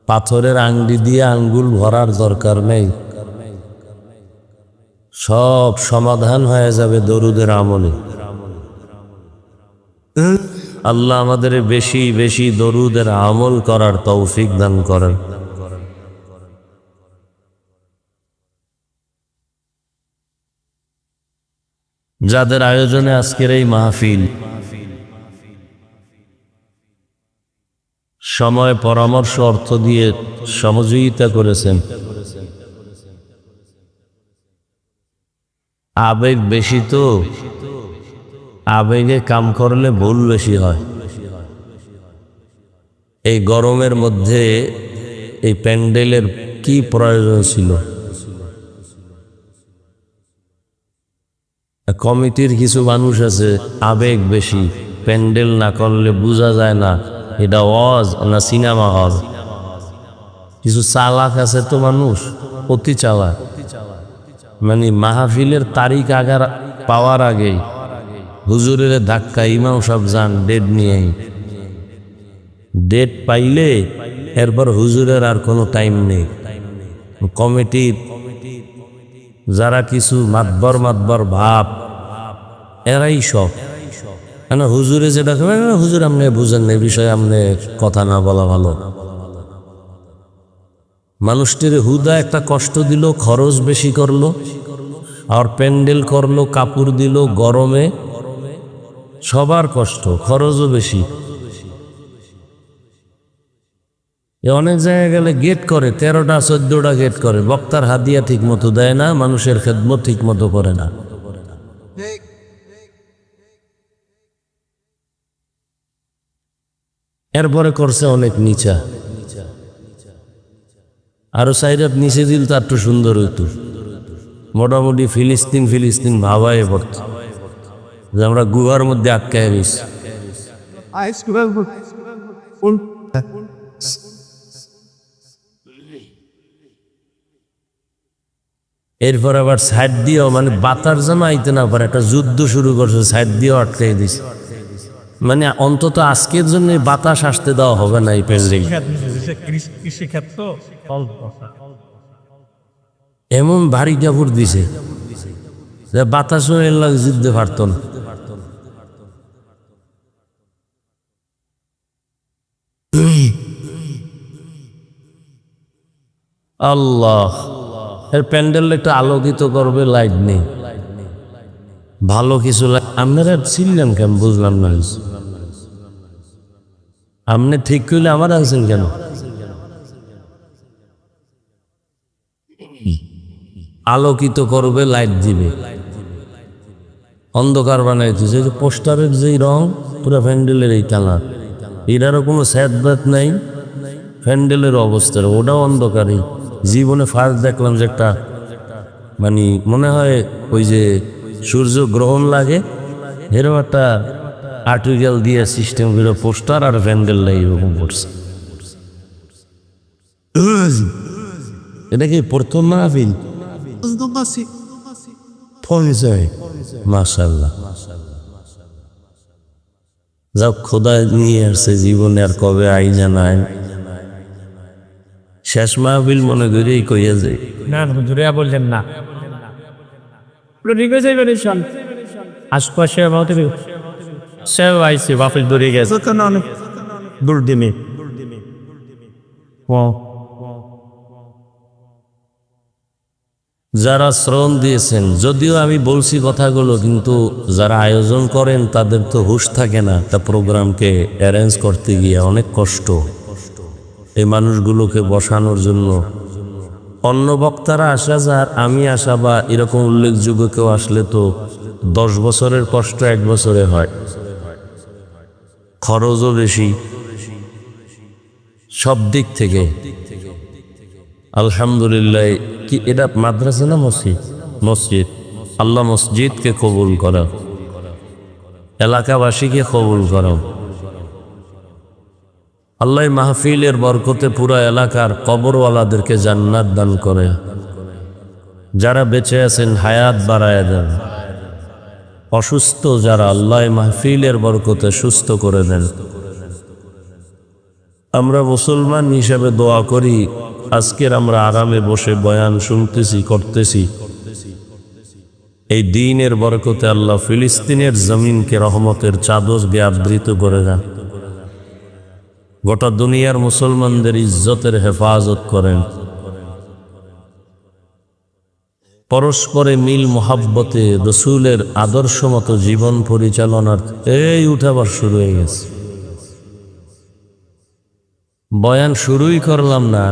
পাথরের আংটি দিয়ে আঙ্গুল ভরার দরকার নেই, সব সমাধান হয়ে যাবে দরুদের আমলে। আল্লাহ আমাদের বেশি বেশি দরুদের আমল করার তৌফিক দান করেন। যাদের আয়োজনে আজকের এই মাহফিল, সময়, পরামর্শ, অর্থ দিয়ে সহযোগিতা করেছেন। আবেগ বেশি তো, আবেগে কাম করলে ভুল বেশি হয়। এই গরমের মধ্যে এই প্যান্ডেলের কি প্রয়োজন ছিল? কমিটির কিছু মানুষ আছে আবেগ বেশি, প্যান্ডেল না করলে বোঝা যায় না এটা ওয়াজ না সিনেমা হল। কিছু চালাক আছে তো মানুষ, অতি চালাক, মানে মাহফিলের তারিখ আগার পাওয়ার আগেই হুজুরের ধাক্কা, ইমাম সব যান ডেট নিয়েই, ডেট পাইলে এরপর হুজুরের আর কোনো টাইম নেই। কমিটির যারা কিছু মাতবর ভাব, এরাই সব কেন হুজুরে যেটা হুজুর আপনি বুঝেন না, বিষয়ে আপনি কথা না বলা ভালো। মানুষটির হুদা একটা কষ্ট দিল, খরচ বেশি করলো, আর প্যান্ডেল করলো, কাপড় দিল গরমে, সবার কষ্ট, খরচও বেশি। অনেক জায়গায় গেলে গেট করে 13টা 14টা গেট করে, বক্তার হাদিয়া ঠিক মতো দেয় না, মানুষের খেদমত ঠিক মতো করে না। এরপরে করছে অনেক নিচা, আরো সাইডাত নিচে দিল তো একটু সুন্দর হইতো। মোটামুটি ফিলিস্তিন ভাবায় পড়ত যে আমরা গুহার মধ্যে আটকায় গেছি। এরপর আবার সাইড দিয়েও, মানে বাতার যেন আইতে না পারে, একটা যুদ্ধ শুরু করছে, সাইড দিয়েও আটকাই দিছে। মানে অন্তত আজকের জন্য বাতাস আসতে দেওয়া হবে না এই প্যান্ডেল। এমন ভারী কাপড় দিছে যে বাতাসও এর লাগে যুদ্ধে পারত না। আল্লাহ, এর প্যান্ডেল একটু আলোকিত করবে, লাইট নেই, ভালো কিছু। আপনারা ছিলেন কেন বুঝলাম না, আপনি ঠিক করলে আমার আছেন কেন? আলোকিত করবে, লাইট দিবে, অন্ধকার বানাই দিয়েছে। যে পোস্টারের যেই রং, পুরো প্যান্ডেলের এই কালার, এটারও কোনো স্যাদবাদ নাই। প্যান্ডেলের অবস্থার ওটাও অন্ধকারই। জীবনে ফার্স্ট দেখলাম যে একটা, মানে মনে হয় ওই যে সূর্য গ্রহণ লাগে এরকম একটা আর্টিকেল দিয়ে সিস্টেম করে পোস্টার আর প্যান্ডেল এরকম করছে। এটা কি প্রথম মাহফিল? মাশাআল্লাহ, যাও খোদা নিয়ে আসছে জীবনে, আর কবে আই জানায়। শেষ মাহফিল মনে করি কইয়া যায় না, হুজুরে বললেন না, ঠিক হয়ে যাবে আশপাশে সেও আইসি বাফিল দৌড়ে গেছে দূর দিনে। যারা শ্রম দিয়েছেন, যদিও আমি বলছি কথাগুলো, কিন্তু যারা আয়োজন করেন তাদের তো হুঁশ থাকে না। তা প্রোগ্রামকে অ্যারেঞ্জ করতে গিয়ে অনেক কষ্ট, এই মানুষগুলোকে বসানোর জন্য। অন্য বক্তারা আসা যার, আমি আসা বা এরকম উল্লেখযোগ্য কেউ আসলে তো 10 বছরের কষ্ট 1 বছরে হয়। খরচও বেশি সব দিক থেকে। আলহামদুলিল্লাহ। কি এটা মাদ্রাসা না মসজিদ? মসজিদ। আল্লাহ মসজিদকে কবুল করা, এলাকাবাসীকে কবুল করা। আল্লাহ মাহফিলের বরকতে পুরা এলাকার কবরওয়ালাদেরকে জান্নাত দান করে। যারা বেঁচে আছেন হায়াত বাড়ায় দেন, অসুস্থ যারা আল্লাহ মাহফিলের বরকতে সুস্থ করে দেন। আমরা মুসলমান হিসেবে দোয়া করি, আজকের আমরা আরামে বসে বয়ান শুনতেছি, করতেছি, এই দ্বীনের বরকতে আল্লাহ ফিলিস্তিনের জমিনকে রহমতের চাদর দিয়ে আবৃত করে দেন। গোটা দুনিয়ার মুসলমানদের ইজ্জতের হেফাজত করেন। পরস্পরে মিল মোহাব্বতে রসুলের আদর্শ মতো জীবন পরিচালনার এই উঠাবার শুরু হয়ে গেছে। বয়ান শুরুই করলাম না,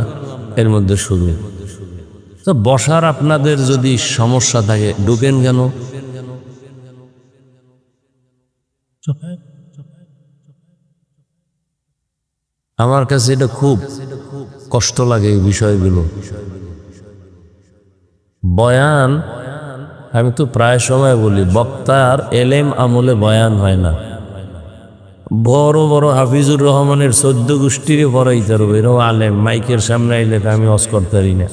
এর মধ্যে শুরু। তো বসার আপনাদের যদি সমস্যা থাকে ঢুকেন কেন? আমার কাছে এটা খুব কষ্ট লাগে এই বিষয়গুলো। বয়ান, আমি তো প্রায় সময় বলি, বক্তার এলেম আমলে বয়ান হয় না। বড় বড় হাফিজুর রহমানের 14 গোষ্ঠীরে পড়াইতে পারবো, এরকম আলেম মাইকের সামনে আইলে আমি অস করতে পারি না।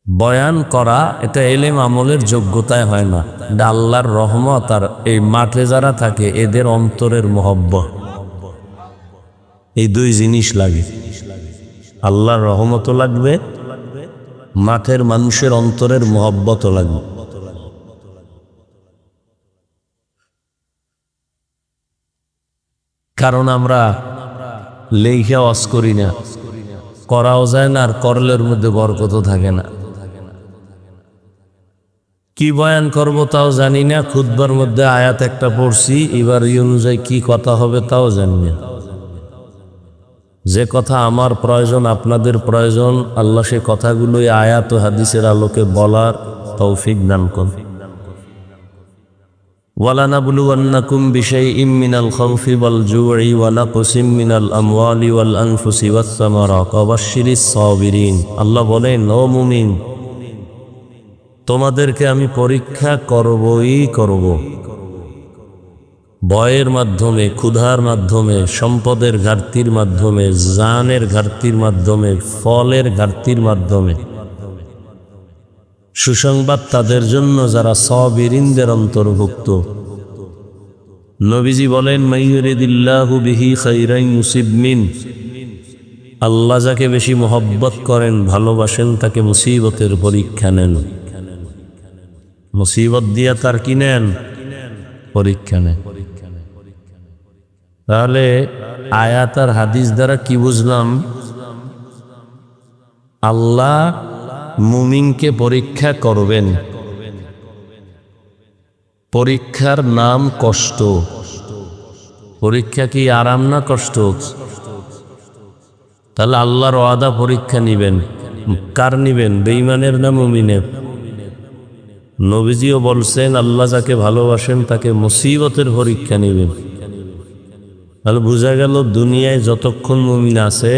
বয়ান করা এটা এলেম আমলের যোগ্যতায় হয় না, এটা আল্লাহর রহমত। আর এই মাঠে যারা থাকে এদের অন্তরের মহব্বত, এই দুই জিনিস লাগে। আল্লাহর রহমতও লাগবে, মাঠের মানুষের অন্তরের মহব্বতও লাগবে। কারণ আমরা লেখা ওয়াজ করি না, করাও যায় না, আর করলের মধ্যে বরকতও থাকে না। কি বয়ান করব তাও জানি না, খুতবার মধ্যে আয়াত একটা পড়ছি, এবার এই অনুযায়ী কি কথা হবে তাও জানি না। যে কথা আমার প্রয়োজন, আপনাদের প্রয়োজন, আল্লাহ সে কথাগুলোই আয়াত ও হাদিসের আলোকে বলার তৌফিক দান করুন। وَلَنَبْلُوَنَّكُمْ بِشَيْءٍ مِّنَ الْخَوْفِ وَالْجُوعِ وَنَقْصٍ مِّنَ الْأَمْوَالِ وَالْأَنفُسِ وَالثَّمَرَاتِ وَبَشِّرِ الصَّابِرِينَ। আল্লাহ বলেন, ও মুমিন, তোমাদেরকে আমি পরীক্ষা করবই করব। ভয়ের মাধ্যমে, ক্ষুধার মাধ্যমে, সম্পদের ঘাটতির মাধ্যমে, জানের ঘাটতির মাধ্যমে, ফলের ঘাটতির মাধ্যমে। সুসংবাদ তাদের জন্য যারা সাবিরিনদের অন্তর্ভুক্ত। নবীজি বলেন, মাইয়ুরিদিল্লাহু বিহি খাইরান ইউসিব মিন। আল্লাহ যাকে বেশি মহব্বত করেন, ভালোবাসেন, তাকে মুসিবতের পরীক্ষা নেন। মুসিবত দিয়া তার কি নেন? পরীক্ষা নেন। তাহলে আয়াত আর হাদিস দ্বারা কি বুঝলাম? আল্লাহ মুমিনকে পরীক্ষা করবেন। পরীক্ষার নাম কষ্ট। পরীক্ষা কি আরাম না কষ্ট? তাহলে আল্লাহর ওয়াদা পরীক্ষা নিবেন, কার নিবেন? বেঈমানের না মুমিনের? নবীজিও বলছেন, আল্লাহ যাকে ভালোবাসেন তাকে মুসিবতের পরীক্ষা নিবেন। তাহলে বোঝা গেল, দুনিয়ায় যতক্ষণ মুমিন আছে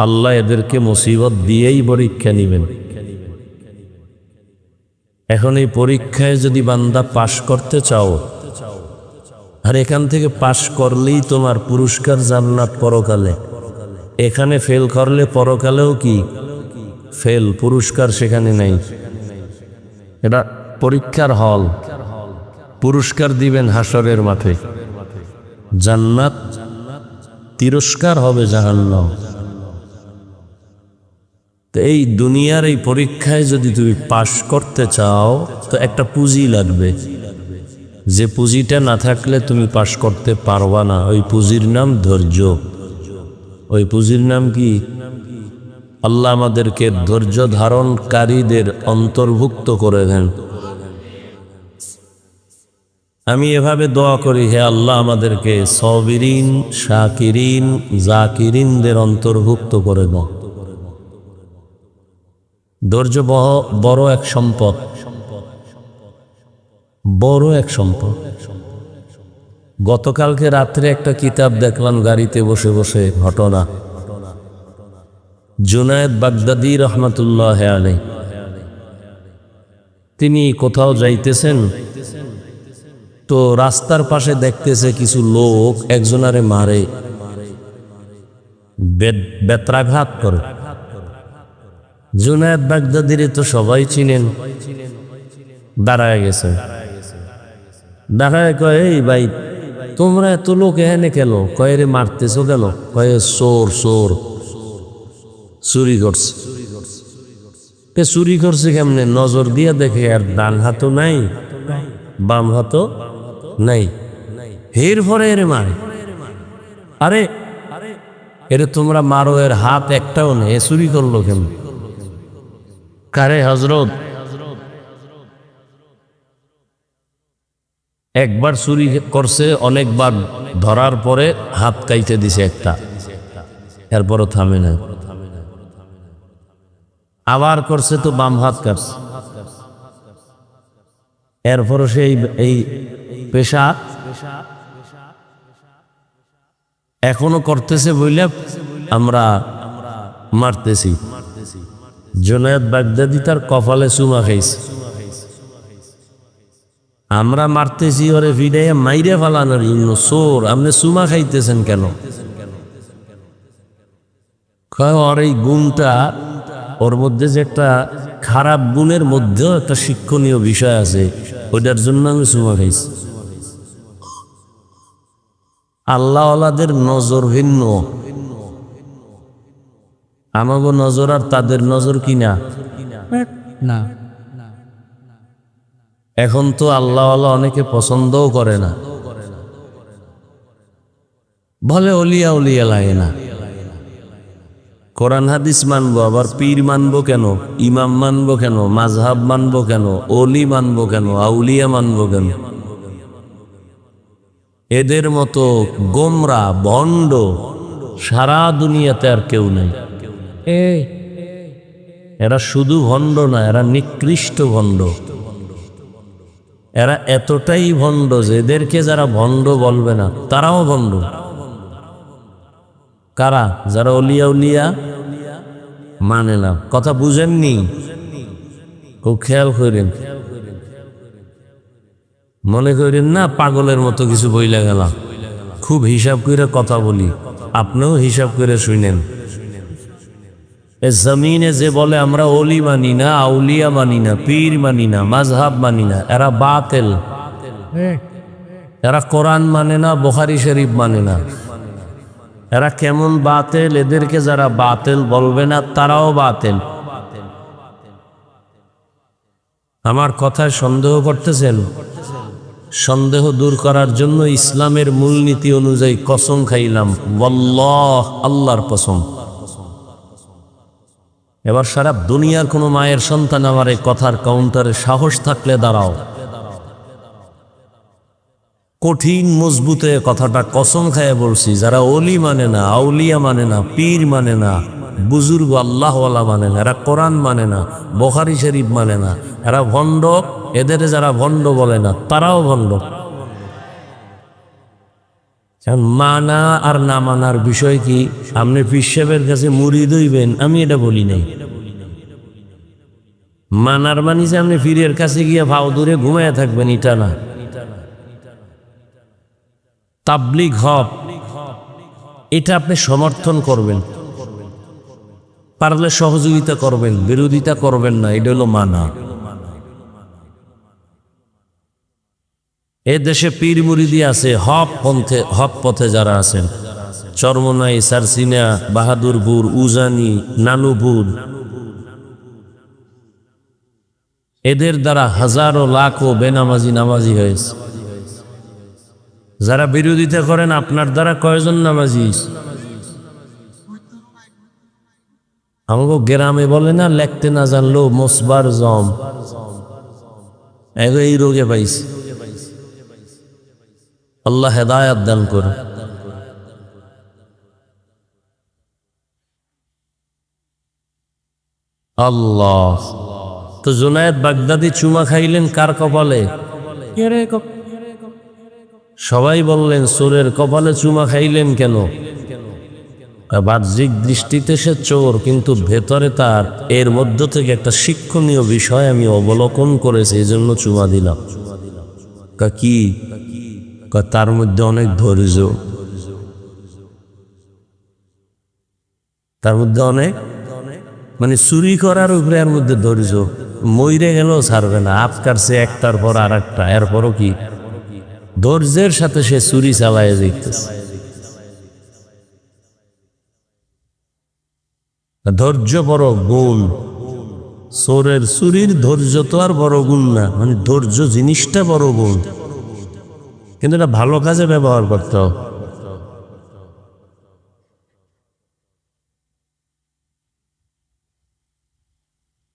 আল্লাহ এদেরকে মুসিবত দিয়েই পরীক্ষা নিবেন। এখন এই পরীক্ষায় যদি বান্দা পাশ করতে চাও, আর এখান থেকে পাশ করলেই তোমার পুরস্কার জান্নাত পরকালে, এখানে ফেল করলে পরকালেও কি ফেল, পুরস্কার সেখানে নাই। এটা পরীক্ষার হল, পুরস্কার দিবেন হাসরের মাঠে। জান্নাত, তিরস্কার হবে জাহান্নাম। তো এই দুনিয়ার এই পরীক্ষায় যদি তুমি পাশ করতে চাও, তো একটা পুঁজি লাগবে, যে পুঁজিটা না থাকলে তুমি পাশ করতে পারবা না। ওই পুঁজির নাম ধৈর্য। ওই পুঁজির নাম কি? আল্লাহ আমাদেরকে ধৈর্য ধারণকারীদের অন্তর্ভুক্ত করে দেন। আমি এভাবে দোয়া করি, হে আল্লাহ আমাদেরকে সাবিরিন, শাকিরিন, জাকিরিনদের অন্তর্ভুক্ত করে দাও। ধৈর্য বড় এক সম্পদ, বড় এক সম্পদ। গতকালকে রাত্রে একটা কিতাব দেখলাম গাড়িতে বসে বসে, ঘটনা। জুনায়েদ বাগদাদি রহমাতুল্লাহ আলাইহি, তিনি কোথাও যাইতেছেন, তো রাস্তার পাশে দেখতেছে কিছু লোক একজনারে মারে, বেত্রাঘাত করে। জুনায়েদ বাগদাদিরে তো সবাই চিনেন, দাঁড়ায় গেছে। দাঁড়ায় কয়, এই ভাই তোমরা এত লোক এখানে কেন? কয়, রে মারতেছো গেল? কয়, চোর চোর, চুরি করছে। চুরি করছে কেমনে? নজর দিয়ে দেখে, আর ডান হাতও নাই, বাম হাতও নাই। এর পরে এরে মারে। আরে এরে তোমরা মারো, এর হাত একটাও নেই, এ চুরি করলো কেমন? কারে হজরত, একবার চুরি করছে, অনেকবার ধরার পরে হাত কাইতে দিছে একটা, এরপরও থামে না। আবার করছে তো বাম হাত কাটছে, এরপরও সেই এই পেশা এখনো করতেছে বইলে আমরা মারতেছি। জুনায়েদ বাগদাদি তার কপালে চুমা খাইছে, আমরা মারতেছি ওরে ভিড়ে মাইরে ফালানোর জন্য। চোর, আপনি চুমা খাইতেছেন কেন? ওর এই গুণটা, ওর মধ্যে যে একটা খারাপ গুণের মধ্যেও একটা শিক্ষণীয় বিষয় আছে, ওইটার জন্য আমি চুমা খাইছি। আল্লাহ ওয়ালাদের নজর ভিন্ন, আমাগো নজর আর তাদের নজর কিনা না। এখন তো আল্লাহ ওয়ালা অনেকে পছন্দও করে না, বলে অলিয়া উলিয়া লাগে না। কোরআন হাদিস মানবো, আবার পীর মানবো কেন, ইমাম মানবো কেন, মাযহাব মানবো কেন, অলি মানবো কেন, আউলিয়া মানবো কেন? এদের মতো গোমরা ভণ্ড সারা দুনিয়াতে আর কেউ নেই। এরা শুধু ভণ্ড না, এরা নিকৃষ্ট ভণ্ড। এরা এতটাই ভণ্ড যে এদেরকে যারা ভণ্ড বলবে না তারাও ভণ্ড। কারা? যারা অলিয়া উলিয়া মানে না। কথা বুঝেননি? খুব খেয়াল করেন, মনে করেন না পাগলের মতো কিছু বইলা গেলাম। খুব হিসাব করে কথা বলি, আপনিও হিসাব করে শুনেন। এ জমিনে যে বলে আমরা অলি মানি না, আউলিয়া মানি না, পীর মানি না, মাযহাব মানি না, এরা বাতিল। এরা কোরআন মানে না, বুখারী শরীফ মানে না। এরা কেমন বাতিল? এদেরকে যারা বাতিল বলবে না তারাও বাতিল। আমার কথায় সন্দেহ করতেছেন? সন্দেহ দূর করার জন্য ইসলামের মূলনীতি অনুযায়ী কসম খাইলাম, ওয়াল্লাহ, আল্লাহর কসম। এবার সারা দুনিয়ার কোনো মায়ের সন্তান আমার এই কথার কাউন্টারে সাহস থাকলে দাঁড়াও। কঠিন মজবুতে কথাটা কসম খায় বলছি, যারা অলি মানে না, আউলিয়া মানে না, পীর মানে না, বুজুর্গ আল্লাহওয়ালা মানে না, এরা কোরআন মানে না, বুখারী শরীফ মানে না, এরা ভণ্ড। এদের যারা ভণ্ড বলে না তারাও ভণ্ড। মানা আর না মানার বিষয় কি? আপনি পীর সাহেবের কাছে মুরিদ হইবেন, আমি এটা বলি নাই। মানার মানি যে আপনি পীরের কাছে গিয়ে ভাও দূরে ঘুমাইয়া থাকবেন, এটা না। তাবলীগ হক, এটা আপনি সমর্থন করবেন, পারলে সহযোগিতা করবেন, বিরোধিতা করবেন না, এটা হলো মানা। এ দেশে পীর মুরিদি আছে, হক পথে যারা আছেন, চরমনাই, সারসিনা, বাহাদুরপুর, উজানি, নানুপুর, এদের দ্বারা হাজারো লাখো বেনামাজি নামাজি হয়েছে। যারা বিরোধিতা করেন আপনার দ্বারা কয়জন নামাজি? আমাকে গ্রামে বলে না, লেখতে না জানলো মোসবার জম, এই রোগে পাইছে। আল্লাহ হেদায়াত দান করে। আল্লাহ। তো জুনায়েদ বাগদাদি চুমা খাইলেন কার কপালে? সবাই বললেন চোরের কপালে চুমা খাইলেন কেন? বাহ্যিক দৃষ্টিতে সে চোর, কিন্তু ভেতরে তার এর মধ্য থেকে একটা শিক্ষণীয় বিষয় আমি অবলোকন করেছি, এই জন্য চুমা দিলাম। কি? তার মধ্যে অনেক ধৈর্য, তার মধ্যে অনেক, মানে চুরি করার উপরে এর মধ্যে ধৈর্য। মইরে গেলেও ছাড়বে না, আপকারছে একটার পর আর একটা, এরপরও কি ধৈর্যের সাথে সে চুরি চালায় যেতেছে। ধৈর্য বড় গুণ। চোরের চুরির ধৈর্য তো আর বড় গুণ না, মানে ধৈর্য জিনিসটা বড় গুণ, কিন্তু এটা ভালো কাজে ব্যবহার করতে হবে।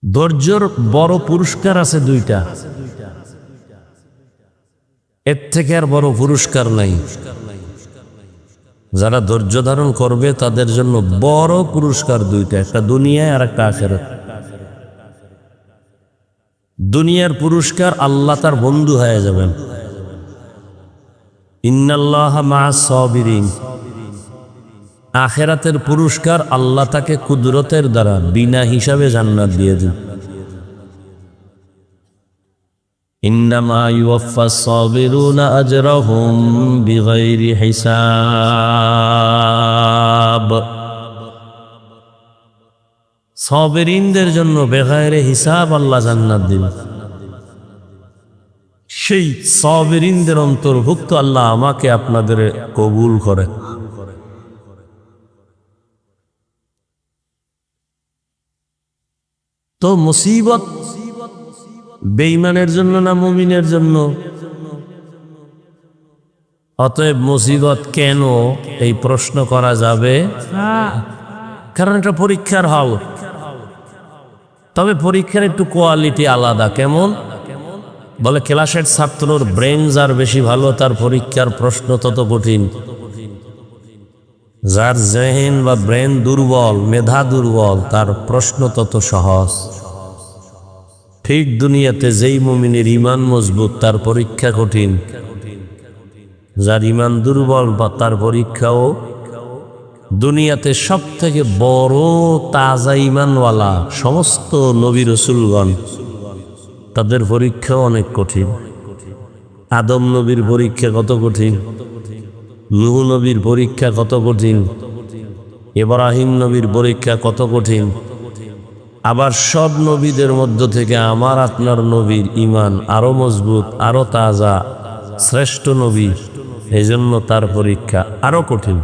ধৈর্যর বড় পুরস্কার আছে দুইটা। এর থেকে আর বড় পুরস্কার নাই। যারা ধৈর্য ধারণ করবে তাদের জন্য বড় পুরস্কার দুইটা, একটা দুনিয়ায় আর একটা আখিরাত। দুনিয়ার পুরস্কার আল্লাহ তার বন্ধু হয়ে যাবেন, ইন্নাল্লাহা মা'আস সাবিরিন। আখিরাতের পুরস্কার আল্লাহ তাকে কুদরতের দ্বারা বিনা হিসাবে জান্নাত দিয়ে দেন। ইন্নামা ইউওয়াফাস সাবিরুনা আজরাহুম বিগাইরি হিসাব। সাবিরিনদের জন্য বেগাইরে হিসাব আল্লাহ জান্নাত দিবেন। সেই সাবিরিনদের অন্তর্ভুক্ত আল্লাহ আমাকে আপনাদের কবুল করে। তো মুসিবত বেঈমানের জন্য না মুমিনের জন্য? অতএব মুসিবত কেন, এই প্রশ্ন করা যাবে, কারণ এটা পরীক্ষার হল। তবে পরীক্ষার একটু কোয়ালিটি আলাদা। কেমন? বলে ক্লাসের ছাত্রর ব্রেন যার বেশি ভালো তার পরীক্ষার প্রশ্ন তত কঠিন, যার জেহেন বা ব্রেন দুর্বল, মেধা দুর্বল, তার প্রশ্ন তত সহজ। ঠিক দুনিয়াতে যেই মুমিনের ইমান মজবুত তার পরীক্ষা কঠিন, যার ইমান দুর্বল বা তার পরীক্ষাও। দুনিয়াতে সব থেকে বড় তাজা ইমানওয়ালা সমস্ত নবী রসুলগণ, তাদের পরীক্ষাও অনেক কঠিন। আদম নবীর পরীক্ষা কত কঠিন, নূহ নবীর পরীক্ষা কত কঠিন, ইব্রাহিম নবীর পরীক্ষা কত কঠিন। আবার সব নবীদের মধ্য থেকে আমার আপনার নবীর ইমান আরো মজবুত, আরো তাজা, শ্রেষ্ঠ নবী, এই জন্য তার পরীক্ষা আরো কঠিন।